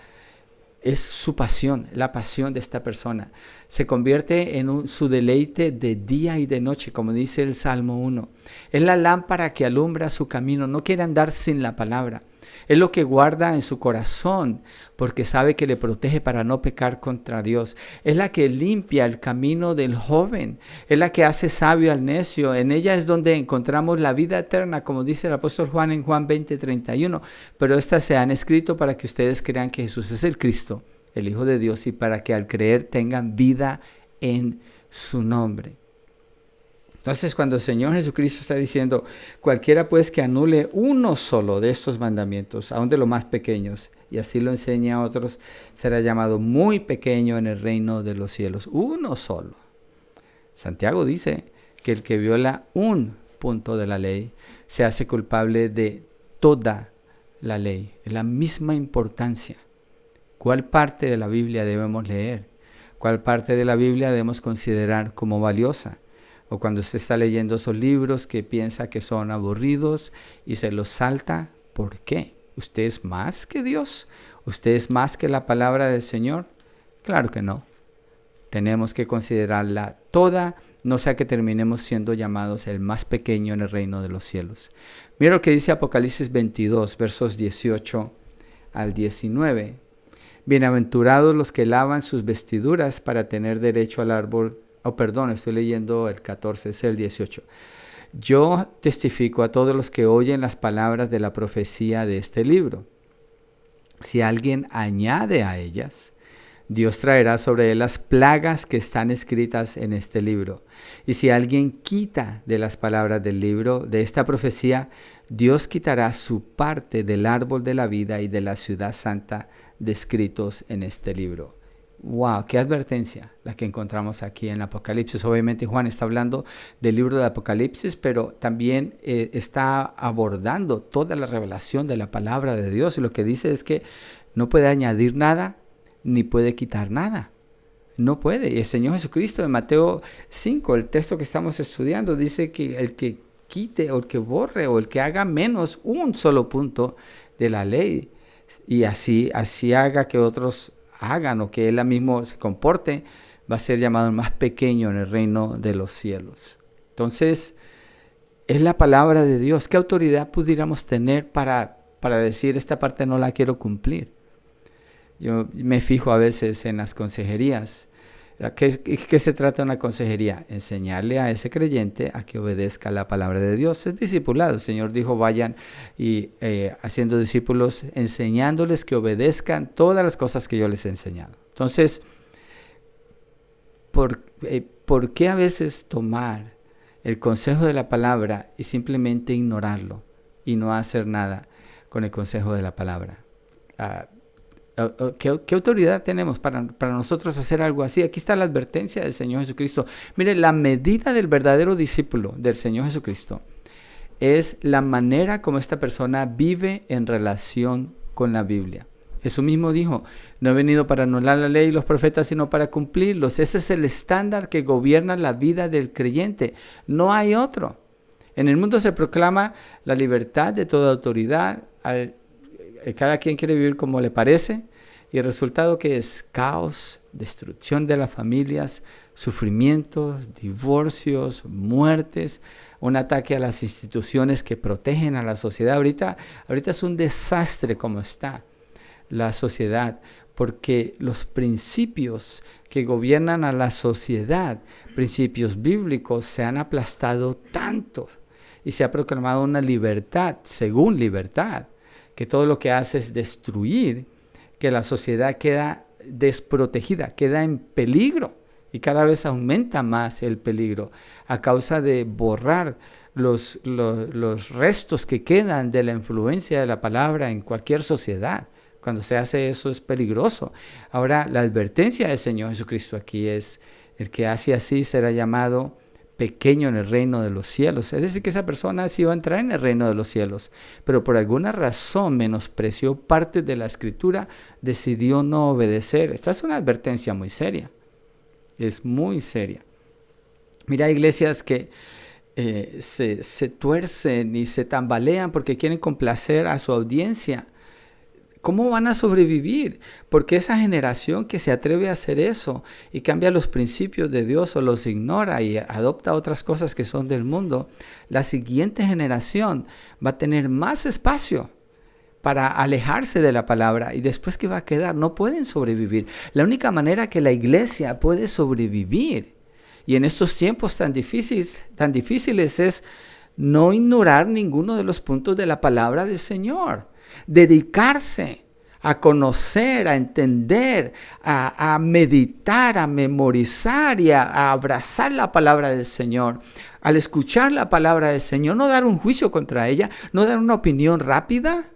es su pasión, la pasión de esta persona. Se convierte en su deleite de día y de noche, como dice el Salmo 1. Es la lámpara que alumbra su camino, no quiere andar sin la palabra. Es lo que guarda en su corazón, porque sabe que le protege para no pecar contra Dios. Es la que limpia el camino del joven. Es la que hace sabio al necio. En ella es donde encontramos la vida eterna, como dice el apóstol Juan en Juan 20:31. Pero estas se han escrito para que ustedes crean que Jesús es el Cristo, el Hijo de Dios, y para que al creer tengan vida en su nombre. Entonces, cuando el Señor Jesucristo está diciendo, cualquiera pues que anule uno solo de estos mandamientos, aun de los más pequeños, y así lo enseña a otros, será llamado muy pequeño en el reino de los cielos. Uno solo. Santiago dice que el que viola un punto de la ley se hace culpable de toda la ley. Es la misma importancia. ¿Cuál parte de la Biblia debemos leer? ¿Cuál parte de la Biblia debemos considerar como valiosa? O cuando usted está leyendo esos libros que piensa que son aburridos y se los salta, ¿por qué? ¿Usted es más que Dios? ¿Usted es más que la palabra del Señor? Claro que no. Tenemos que considerarla toda, no sea que terminemos siendo llamados el más pequeño en el reino de los cielos. Mira lo que dice Apocalipsis 22, versos 18 al 19. Bienaventurados los que lavan sus vestiduras para tener derecho al árbol. Estoy leyendo el 14, es el 18. Yo testifico a todos los que oyen las palabras de la profecía de este libro. Si alguien añade a ellas, Dios traerá sobre él las plagas que están escritas en este libro. Y si alguien quita de las palabras del libro, de esta profecía, Dios quitará su parte del árbol de la vida y de la ciudad santa descritos en este libro. ¡Wow! ¡Qué advertencia la que encontramos aquí en Apocalipsis! Obviamente Juan está hablando del libro de Apocalipsis, pero también está abordando toda la revelación de la palabra de Dios. Y lo que dice es que no puede añadir nada, ni puede quitar nada. No puede. Y el Señor Jesucristo en Mateo 5, el texto que estamos estudiando, dice que el que quite o el que borre o el que haga menos un solo punto de la ley y así haga que otros hagan o que él mismo se comporte, va a ser llamado el más pequeño en el reino de los cielos. Entonces, es la palabra de Dios. ¿Qué autoridad pudiéramos tener para decir esta parte no la quiero cumplir? Yo me fijo a veces en las consejerías. ¿Qué se trata de una consejería? Enseñarle a ese creyente a que obedezca la palabra de Dios. Es discipulado. El Señor dijo, vayan y haciendo discípulos, enseñándoles que obedezcan todas las cosas que yo les he enseñado. Entonces, ¿por qué a veces tomar el consejo de la palabra y simplemente ignorarlo y no hacer nada con el consejo de la palabra? ¿Qué autoridad tenemos para nosotros hacer algo así? Aquí está la advertencia del Señor Jesucristo. Mire, la medida del verdadero discípulo del Señor Jesucristo es la manera como esta persona vive en relación con la Biblia. Jesús mismo dijo, no he venido para anular la ley y los profetas, sino para cumplirlos. Ese es el estándar que gobierna la vida del creyente. No hay otro. En el mundo se proclama la libertad de toda autoridad. Cada quien quiere vivir como le parece y el resultado que es caos, destrucción de las familias, sufrimientos, divorcios, muertes, un ataque a las instituciones que protegen a la sociedad. Ahorita es un desastre como está la sociedad, porque los principios que gobiernan a la sociedad, principios bíblicos, se han aplastado tanto y se ha proclamado una libertad, según libertad, que todo lo que hace es destruir, que la sociedad queda desprotegida, queda en peligro y cada vez aumenta más el peligro a causa de borrar los restos que quedan de la influencia de la palabra en cualquier sociedad. Cuando se hace eso es peligroso. Ahora, la advertencia del Señor Jesucristo aquí es, el que hace así será llamado pequeño en el reino de los cielos. Es decir, que esa persona sí va a entrar en el reino de los cielos, pero por alguna razón menospreció parte de la escritura, decidió no obedecer. Esta es una advertencia muy seria, es muy seria. Mira, iglesias que se tuercen y se tambalean porque quieren complacer a su audiencia. ¿Cómo van a sobrevivir? Porque esa generación que se atreve a hacer eso y cambia los principios de Dios o los ignora y adopta otras cosas que son del mundo, la siguiente generación va a tener más espacio para alejarse de la palabra. ¿Y después qué va a quedar? No pueden sobrevivir. La única manera que la iglesia puede sobrevivir, y en estos tiempos tan difíciles es no ignorar ninguno de los puntos de la palabra del Señor. Dedicarse a conocer, a entender, a meditar, a memorizar y a abrazar la palabra del Señor. Al escuchar la palabra del Señor, no dar un juicio contra ella, no dar una opinión rápida,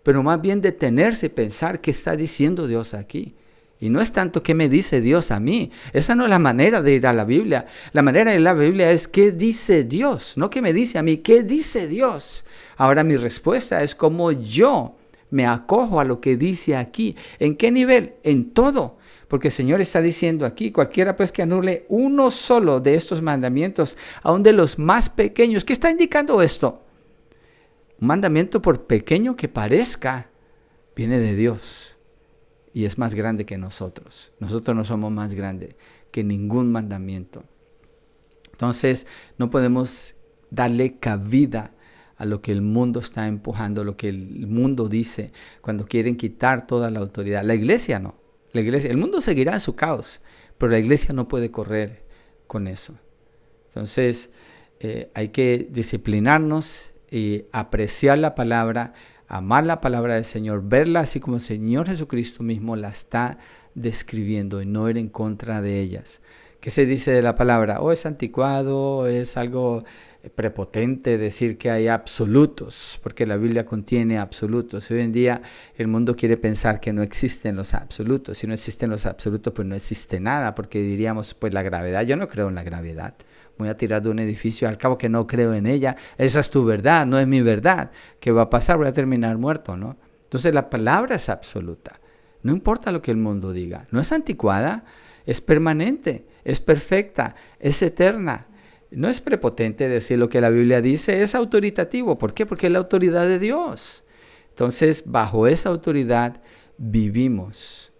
pero más bien detenerse y pensar qué está diciendo Dios aquí. Y no es tanto qué me dice Dios a mí. Esa no es la manera de ir a la Biblia. La manera de ir a la Biblia es qué dice Dios, no qué me dice a mí, qué dice Dios. Ahora mi respuesta es cómo yo me acojo a lo que dice aquí. ¿En qué nivel? En todo. Porque el Señor está diciendo aquí, cualquiera pues que anule uno solo de estos mandamientos, aun de los más pequeños. ¿Qué está indicando esto? Un mandamiento, por pequeño que parezca, viene de Dios y es más grande que nosotros. Nosotros no somos más grandes que ningún mandamiento. Entonces no podemos darle cabida a lo que el mundo está empujando, lo que el mundo dice cuando quieren quitar toda la autoridad. La iglesia no. El mundo seguirá en su caos, pero la iglesia no puede correr con eso. Entonces hay que disciplinarnos y apreciar la palabra, amar la palabra del Señor, verla así como el Señor Jesucristo mismo la está describiendo y no ir en contra de ellas. ¿Qué se dice de la palabra? Es anticuado, es algo prepotente decir que hay absolutos, porque la Biblia contiene absolutos. Hoy en día el mundo quiere pensar que no existen los absolutos. Si no existen los absolutos, pues no existe nada, porque diríamos, pues la gravedad, yo no creo en la gravedad. Voy a tirar de un edificio, al cabo que no creo en ella. Esa es tu verdad, no es mi verdad. ¿Qué va a pasar? Voy a terminar muerto, ¿no? Entonces la palabra es absoluta. No importa lo que el mundo diga. No es anticuada, es permanente, es perfecta, es eterna. No es prepotente decir lo que la Biblia dice, es autoritativo. ¿Por qué? Porque es la autoridad de Dios. Entonces, bajo esa autoridad vivimos.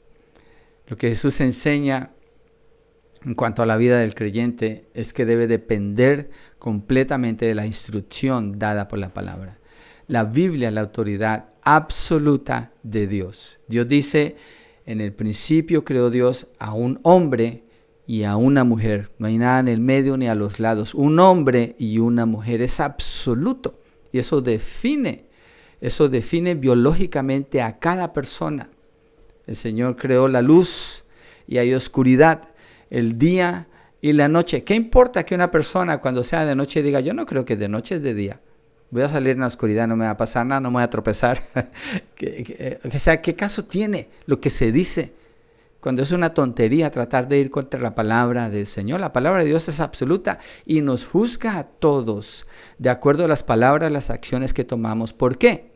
Lo que Jesús enseña en cuanto a la vida del creyente es que debe depender completamente de la instrucción dada por la palabra. La Biblia es la autoridad absoluta de Dios. Dios dice, en el principio creó Dios a un hombre y a una mujer. No hay nada en el medio ni a los lados. Un hombre y una mujer es absoluto. Y eso define biológicamente a cada persona. El Señor creó la luz y hay oscuridad, el día y la noche. ¿Qué importa que una persona cuando sea de noche diga, yo no creo que de noche es de día? Voy a salir en la oscuridad, no me va a pasar nada, no me voy a tropezar. O sea, ¿qué caso tiene lo que se dice? Cuando es una tontería tratar de ir contra la palabra del Señor. La palabra de Dios es absoluta y nos juzga a todos de acuerdo a las palabras, las acciones que tomamos. ¿Por qué?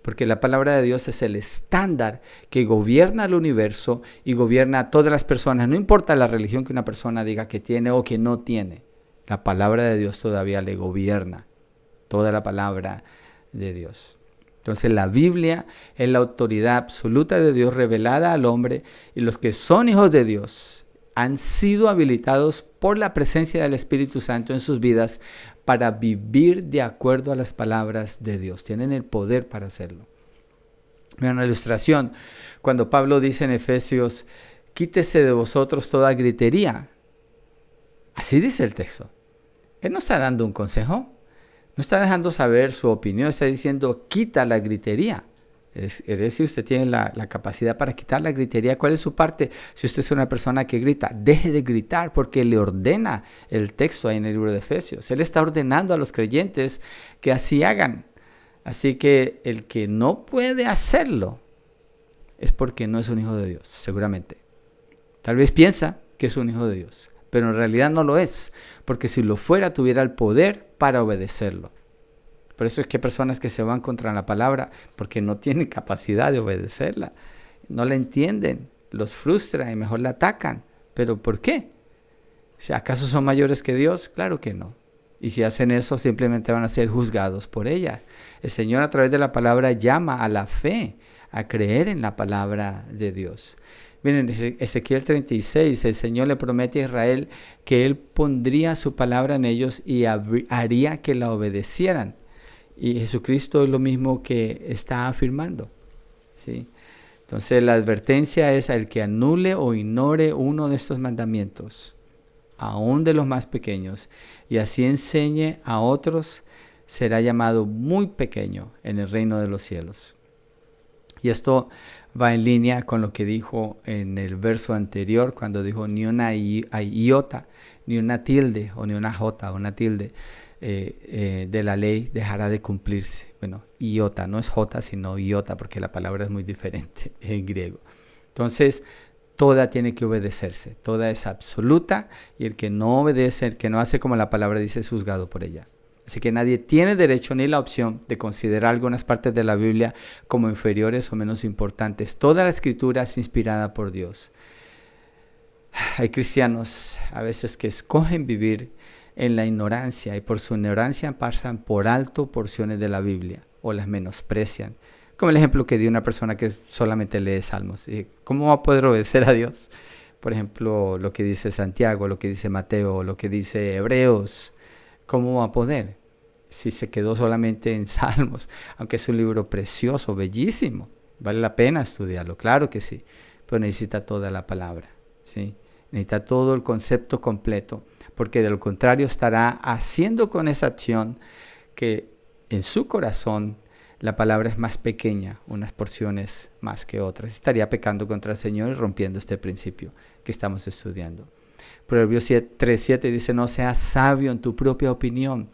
Porque la palabra de Dios es el estándar que gobierna el universo y gobierna a todas las personas. No importa la religión que una persona diga que tiene o que no tiene. La palabra de Dios todavía le gobierna. Toda la palabra de Dios. Entonces la Biblia es la autoridad absoluta de Dios revelada al hombre, y los que son hijos de Dios han sido habilitados por la presencia del Espíritu Santo en sus vidas para vivir de acuerdo a las palabras de Dios. Tienen el poder para hacerlo. Vean una ilustración. Cuando Pablo dice en Efesios, quítese de vosotros toda gritería. Así dice el texto. Él no está dando un consejo. No está dejando saber su opinión, está diciendo, quita la gritería. Es decir, usted tiene la capacidad para quitar la gritería. ¿Cuál es su parte? Si usted es una persona que grita, deje de gritar, porque le ordena el texto ahí en el libro de Efesios. Él está ordenando a los creyentes que así hagan. Así que el que no puede hacerlo es porque no es un hijo de Dios, seguramente. Tal vez piensa que es un hijo de Dios, pero en realidad no lo es, porque si lo fuera tuviera el poder para obedecerlo. Por eso es que hay personas que se van contra la palabra porque no tienen capacidad de obedecerla, no la entienden, los frustra y mejor la atacan. ¿Pero por qué? ¿Acaso son mayores que Dios? Claro que no. Y si hacen eso, simplemente van a ser juzgados por ella. El Señor a través de la palabra llama a la fe, a creer en la palabra de Dios. Miren, Ezequiel 36, el Señor le promete a Israel que Él pondría su palabra en ellos y haría que la obedecieran. Y Jesucristo es lo mismo que está afirmando, ¿sí? Entonces la advertencia es al que anule o ignore uno de estos mandamientos, aún de los más pequeños, y así enseñe a otros, será llamado muy pequeño en el reino de los cielos. Y esto va en línea con lo que dijo en el verso anterior, cuando dijo ni una iota, ni una tilde, o ni una jota, una tilde de la ley dejará de cumplirse. Bueno, iota, no es jota, sino iota, porque la palabra es muy diferente en griego. Entonces, toda tiene que obedecerse, toda es absoluta, y el que no obedece, el que no hace como la palabra dice, es juzgado por ella. Así que nadie tiene derecho ni la opción de considerar algunas partes de la Biblia como inferiores o menos importantes. Toda la escritura es inspirada por Dios. Hay cristianos a veces que escogen vivir en la ignorancia y por su ignorancia pasan por alto porciones de la Biblia o las menosprecian. Como el ejemplo que dio una persona que solamente lee salmos. ¿Cómo va a poder obedecer a Dios? Por ejemplo, lo que dice Santiago, lo que dice Mateo, lo que dice Hebreos. ¿Cómo va a poder? Si se quedó solamente en Salmos, aunque es un libro precioso, bellísimo, vale la pena estudiarlo, claro que sí, pero necesita toda la palabra, ¿sí? Necesita todo el concepto completo, porque de lo contrario estará haciendo con esa acción que en su corazón la palabra es más pequeña, unas porciones más que otras. Estaría pecando contra el Señor y rompiendo este principio que estamos estudiando. Proverbios 3:7 dice, no seas sabio en tu propia opinión,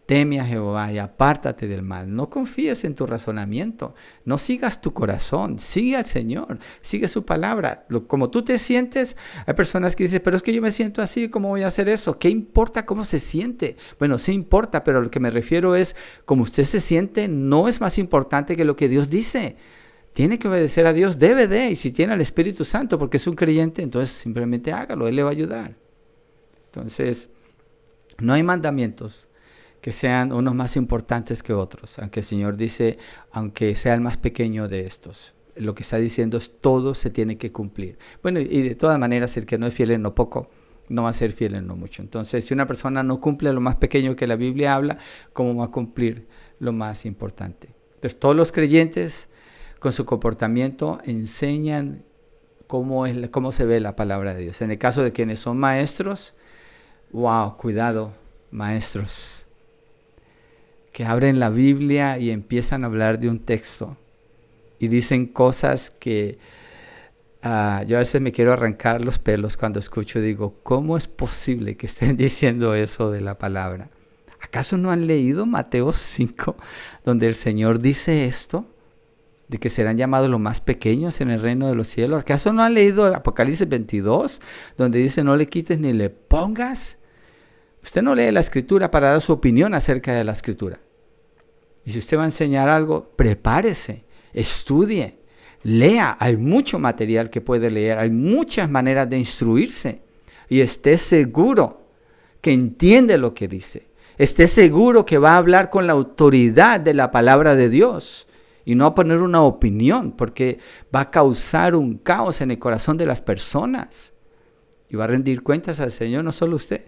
teme a Jehová y apártate del mal. No confíes en tu razonamiento, no sigas tu corazón, sigue al Señor, sigue su palabra. Como tú te sientes, hay personas que dicen, pero es que yo me siento así, ¿cómo voy a hacer eso? ¿Qué importa cómo se siente? Bueno, sí importa, pero lo que me refiero es, como usted se siente, no es más importante que lo que Dios dice. Tiene que obedecer a Dios, debe de, y si tiene al Espíritu Santo, porque es un creyente, entonces simplemente hágalo, Él le va a ayudar. Entonces, no hay mandamientos que sean unos más importantes que otros, aunque el Señor dice, aunque sea el más pequeño de estos. Lo que está diciendo es todo se tiene que cumplir. Bueno, y de todas maneras, el que no es fiel en lo poco, no va a ser fiel en lo mucho. Entonces, si una persona no cumple lo más pequeño que la Biblia habla, ¿cómo va a cumplir lo más importante? Entonces, todos los creyentes, con su comportamiento, enseñan cómo se ve la palabra de Dios. En el caso de quienes son maestros, wow, cuidado, maestros, que abren la Biblia y empiezan a hablar de un texto y dicen cosas que yo a veces me quiero arrancar los pelos cuando escucho y digo, ¿cómo es posible que estén diciendo eso de la palabra? ¿Acaso no han leído Mateo 5, donde el Señor dice esto? De que serán llamados los más pequeños en el reino de los cielos. ¿Acaso no han leído Apocalipsis 22, donde dice no le quites ni le pongas? Usted no lee la Escritura para dar su opinión acerca de la Escritura. Y si usted va a enseñar algo, prepárese, estudie, lea. Hay mucho material que puede leer, hay muchas maneras de instruirse. Y esté seguro que entiende lo que dice. Esté seguro que va a hablar con la autoridad de la palabra de Dios. Y no a poner una opinión, porque va a causar un caos en el corazón de las personas. Y va a rendir cuentas al Señor, no solo usted.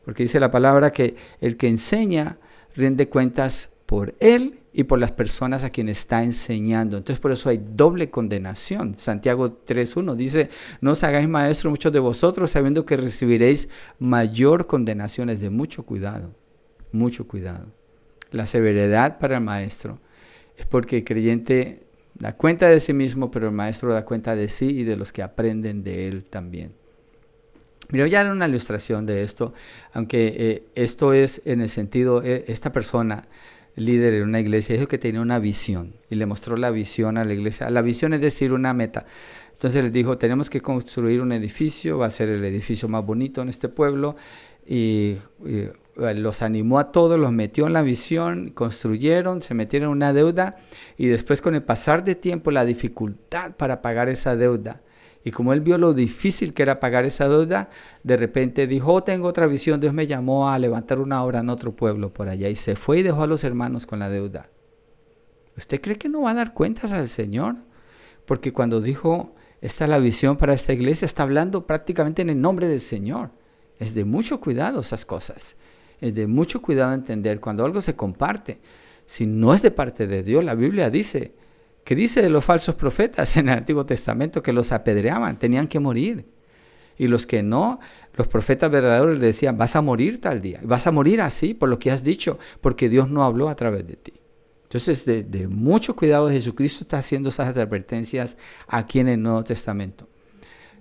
Porque dice la palabra que el que enseña rinde cuentas por él y por las personas a quienes está enseñando. Entonces por eso hay doble condenación. Santiago 3:1 dice, no os hagáis maestros muchos de vosotros, sabiendo que recibiréis mayor condenación. Es de mucho cuidado, mucho cuidado. La severidad para el maestro es porque el creyente da cuenta de sí mismo, pero el maestro da cuenta de sí y de los que aprenden de él también. Mira, ya era una ilustración de esto, aunque esto es en el sentido, esta persona, líder en una iglesia, dijo que tenía una visión y le mostró la visión a la iglesia. La visión es decir, una meta. Entonces les dijo, tenemos que construir un edificio, va a ser el edificio más bonito en este pueblo. Y los animó a todos, los metió en la visión, construyeron, se metieron en una deuda y después con el pasar de tiempo la dificultad para pagar esa deuda. Y como él vio lo difícil que era pagar esa deuda, de repente dijo, oh, tengo otra visión, Dios me llamó a levantar una obra en otro pueblo por allá. Y se fue y dejó a los hermanos con la deuda. ¿Usted cree que no va a dar cuentas al Señor? Porque cuando dijo, esta es la visión para esta iglesia, está hablando prácticamente en el nombre del Señor. Es de mucho cuidado esas cosas. Es de mucho cuidado entender cuando algo se comparte. Si no es de parte de Dios, la Biblia dice, ¿qué dice de los falsos profetas en el Antiguo Testamento? Que los apedreaban, tenían que morir. Y los que no, los profetas verdaderos les decían, vas a morir tal día. Vas a morir así por lo que has dicho, porque Dios no habló a través de ti. Entonces, de mucho cuidado, Jesucristo está haciendo esas advertencias aquí en el Nuevo Testamento.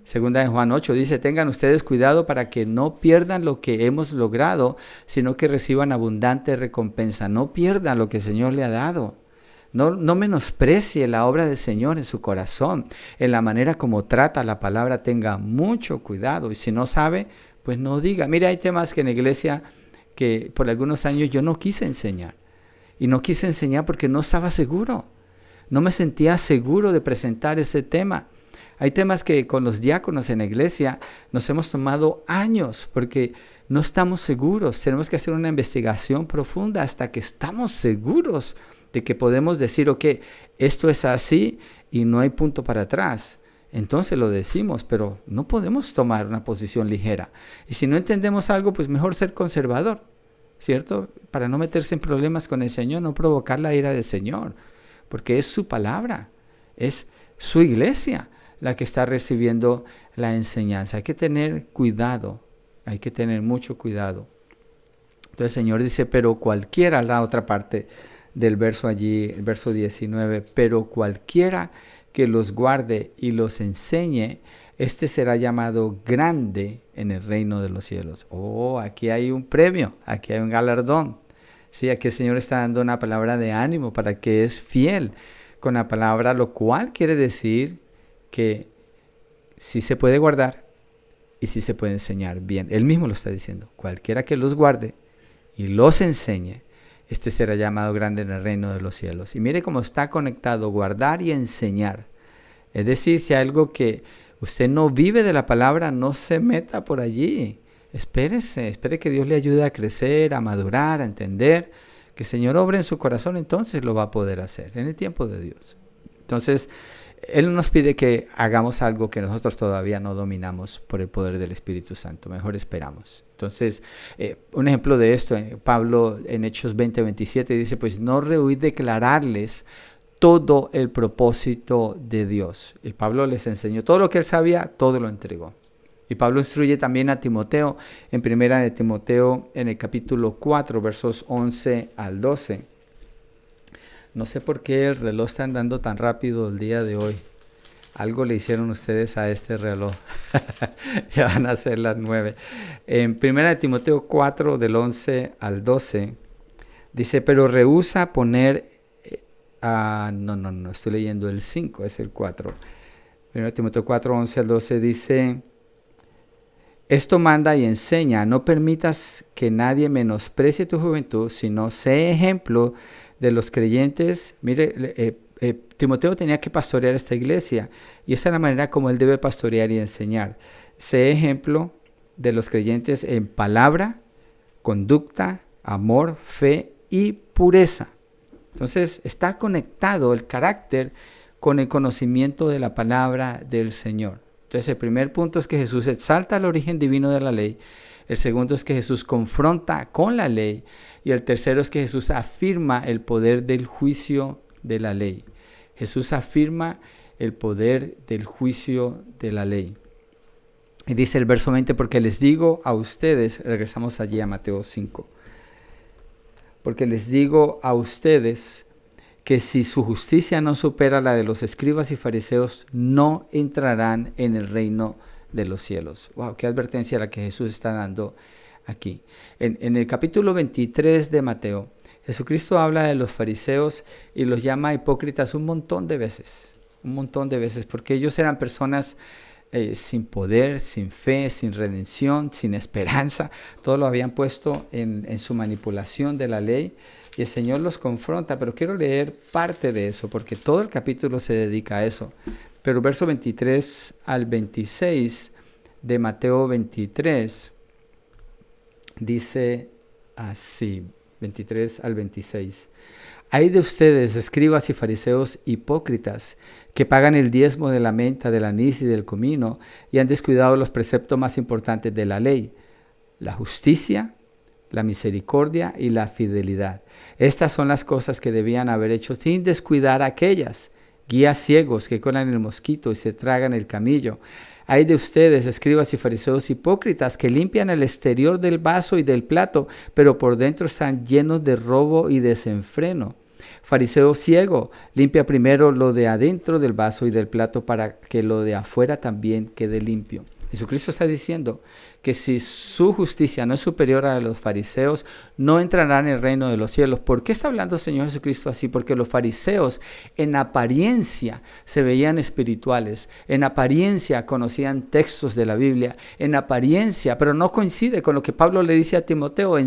Segunda de Juan 8 dice, tengan ustedes cuidado para que no pierdan lo que hemos logrado, sino que reciban abundante recompensa. No pierdan lo que el Señor le ha dado. No menosprecie la obra del Señor en su corazón. En la manera como trata la palabra, tenga mucho cuidado. Y si no sabe, pues no diga. Mira, hay temas que en la iglesia que por algunos años yo no quise enseñar. Y no quise enseñar porque no estaba seguro. No me sentía seguro de presentar ese tema. Hay temas que con los diáconos en la iglesia nos hemos tomado años porque no estamos seguros. Tenemos que hacer una investigación profunda hasta que estamos seguros de que podemos decir, ok, esto es así y no hay punto para atrás. Entonces lo decimos, pero no podemos tomar una posición ligera. Y si no entendemos algo, pues mejor ser conservador, ¿cierto? Para no meterse en problemas con el Señor, no provocar la ira del Señor, porque es su palabra, es su iglesia la que está recibiendo la enseñanza. Hay que tener cuidado, hay que tener mucho cuidado. Entonces el Señor dice, pero cualquiera, la otra parte del verso allí, el verso 19, pero cualquiera que los guarde y los enseñe, este será llamado grande en el reino de los cielos. Oh, aquí hay un premio, aquí hay un galardón. Sí, aquí el Señor está dando una palabra de ánimo para que es fiel con la palabra, lo cual quiere decir que sí se puede guardar y sí se puede enseñar bien. Él mismo lo está diciendo. Cualquiera que los guarde y los enseñe, este será llamado grande en el reino de los cielos. Y mire cómo está conectado guardar y enseñar. Es decir, si hay algo que usted no vive de la palabra, no se meta por allí. Espere que Dios le ayude a crecer, a madurar, a entender. Que el Señor obre en su corazón, entonces lo va a poder hacer en el tiempo de Dios. Entonces, Él nos pide que hagamos algo que nosotros todavía no dominamos por el poder del Espíritu Santo. Mejor esperamos. Entonces, un ejemplo de esto, Pablo en Hechos 20:27 dice, pues no rehuí declararles todo el propósito de Dios. Y Pablo les enseñó todo lo que él sabía, todo lo entregó. Y Pablo instruye también a Timoteo en primera de Timoteo en el capítulo 4, versos 11 al 12. No sé por qué el reloj está andando tan rápido el día de hoy. Algo le hicieron ustedes a este reloj. Ya van a ser las 9. En 1 Timoteo 4, del 11 al 12, dice, pero rehúsa poner... no, estoy leyendo el 5, es el 4. 1 Timoteo 4, 11 al 12 dice, esto manda y enseña, no permitas que nadie menosprecie tu juventud, sino sé ejemplo de los creyentes. Mire, Timoteo tenía que pastorear esta iglesia y esa es la manera como él debe pastorear y enseñar. Sé ejemplo de los creyentes en palabra, conducta, amor, fe y pureza. Entonces está conectado el carácter con el conocimiento de la palabra del Señor. Entonces el primer punto es que Jesús exalta el origen divino de la ley. El segundo es que Jesús confronta con la ley. Y el tercero es que Jesús afirma el poder del juicio de la ley. Jesús afirma el poder del juicio de la ley. Y dice el verso 20, porque les digo a ustedes, regresamos allí a Mateo 5, porque les digo a ustedes que si su justicia no supera la de los escribas y fariseos, no entrarán en el reino de los cielos. Wow, qué advertencia la que Jesús está dando aquí. En el capítulo 23 de Mateo, Jesucristo habla de los fariseos y los llama hipócritas un montón de veces. un montón de veces, porque ellos eran personas sin poder, sin fe, sin redención, sin esperanza. Todo lo habían puesto en su manipulación de la ley, y el Señor los confronta. Pero quiero leer parte de eso, porque todo el capítulo se dedica a eso. Pero verso 23 al 26 de Mateo 23 dice así, 23 al 26. Hay de ustedes, escribas y fariseos hipócritas, que pagan el diezmo de la menta, del anís y del comino, y han descuidado los preceptos más importantes de la ley: la justicia, la misericordia y la fidelidad. Estas son las cosas que debían haber hecho sin descuidar aquellas. Guías ciegos que colan el mosquito y se tragan el camillo. Hay de ustedes, escribas y fariseos hipócritas, que limpian el exterior del vaso y del plato, pero por dentro están llenos de robo y desenfreno. Fariseo ciego, limpia primero lo de adentro del vaso y del plato para que lo de afuera también quede limpio. Jesucristo está diciendo que si su justicia no es superior a la de los fariseos, no entrarán en el reino de los cielos. ¿Por qué está hablando el Señor Jesucristo así? Porque los fariseos en apariencia se veían espirituales, en apariencia conocían textos de la Biblia, en apariencia, pero no coincide con lo que Pablo le dice a Timoteo: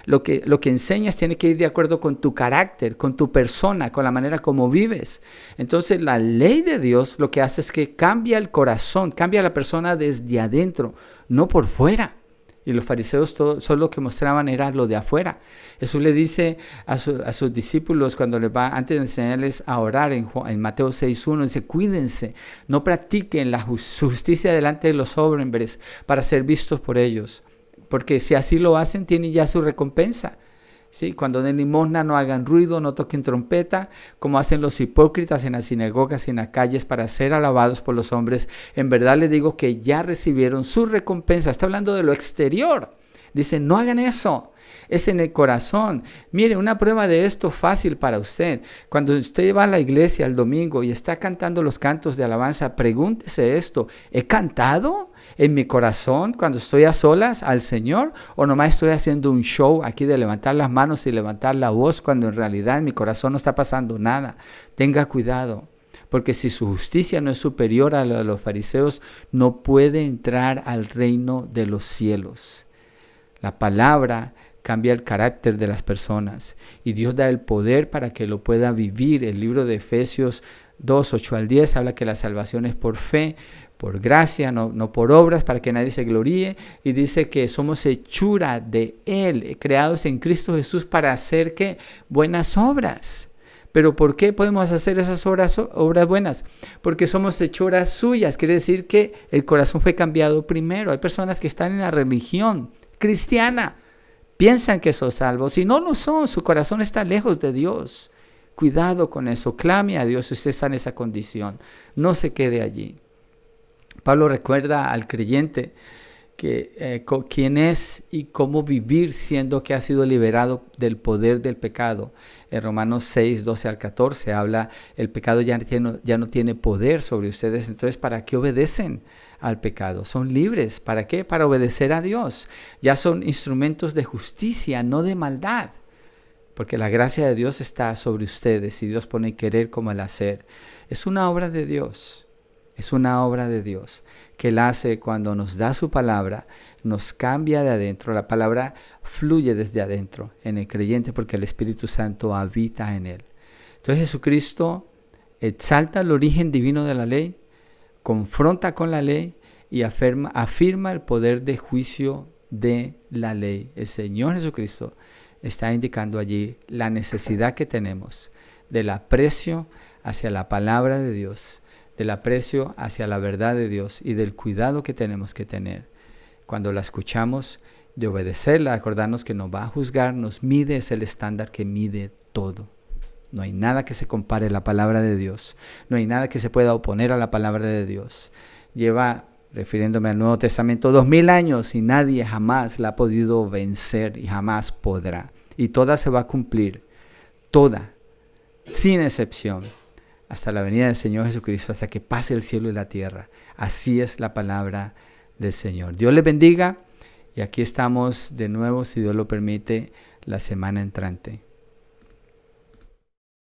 lo que enseñas tiene que ir de acuerdo con tu carácter, con tu persona, con la manera como vives. Entonces la ley de Dios lo que hace es que cambia el corazón, cambia a la persona desde adentro, no por fuera. Y los fariseos solo lo que mostraban era lo de afuera. Jesús le dice a sus discípulos cuando les va, antes de enseñarles a orar en Mateo 6:1, dice: cuídense, no practiquen su justicia delante de los hombres para ser vistos por ellos, porque si así lo hacen tienen ya su recompensa. ¿Sí? Cuando den limosna, no hagan ruido, no toquen trompeta, como hacen los hipócritas en las sinagogas y en las calles para ser alabados por los hombres. En verdad les digo que ya recibieron su recompensa. Está hablando de lo exterior. Dice: no hagan eso. Es en el corazón. Mire, una prueba de esto fácil para usted. Cuando usted va a la iglesia el domingo y está cantando los cantos de alabanza, pregúntese esto: ¿he cantado en mi corazón cuando estoy a solas al Señor? ¿O nomás estoy haciendo un show aquí de levantar las manos y levantar la voz cuando en realidad en mi corazón no está pasando nada? Tenga cuidado, porque si su justicia no es superior a la de los fariseos, no puede entrar al reino de los cielos. La palabra cambia el carácter de las personas y Dios da el poder para que lo pueda vivir. El libro de Efesios 2:8 al 10 habla que la salvación es por fe, por gracia, no por obras, para que nadie se gloríe. Y dice que somos hechura de Él, creados en Cristo Jesús para hacer ¿qué? Buenas obras. ¿Pero por qué podemos hacer esas obras buenas? Porque somos hechuras suyas. Quiere decir que el corazón fue cambiado primero. Hay personas que están en la religión cristiana, piensan que son salvos y no lo son. Su corazón está lejos de Dios. Cuidado con eso. Clame a Dios si usted está en esa condición. No se quede allí. Pablo recuerda al creyente que quién es y cómo vivir siendo que ha sido liberado del poder del pecado. En Romanos 6:12 al 14 habla: el pecado ya no tiene poder sobre ustedes. Entonces, ¿para qué obedecen al pecado? Son libres. ¿Para qué? Para obedecer a Dios. Ya son instrumentos de justicia, no de maldad. Porque la gracia de Dios está sobre ustedes y Dios pone el querer como el hacer. Es una obra de Dios. Es una obra de Dios que Él hace cuando nos da su palabra, nos cambia de adentro. La palabra fluye desde adentro en el creyente porque el Espíritu Santo habita en él. Entonces Jesucristo exalta el origen divino de la ley, confronta con la ley y afirma el poder de juicio de la ley. El Señor Jesucristo está indicando allí la necesidad que tenemos del aprecio hacia la palabra de Dios, del aprecio hacia la verdad de Dios y del cuidado que tenemos que tener cuando la escuchamos, de obedecerla, acordarnos que nos va a juzgar, nos mide, es el estándar que mide todo. No hay nada que se compare a la palabra de Dios, no hay nada que se pueda oponer a la palabra de Dios. Lleva, refiriéndome al Nuevo Testamento, 2000 años y nadie jamás la ha podido vencer y jamás podrá. Y toda se va a cumplir, toda, sin excepción, hasta la venida del Señor Jesucristo, hasta que pase el cielo y la tierra. Así es la palabra del Señor. Dios les bendiga y aquí estamos de nuevo, si Dios lo permite, la semana entrante.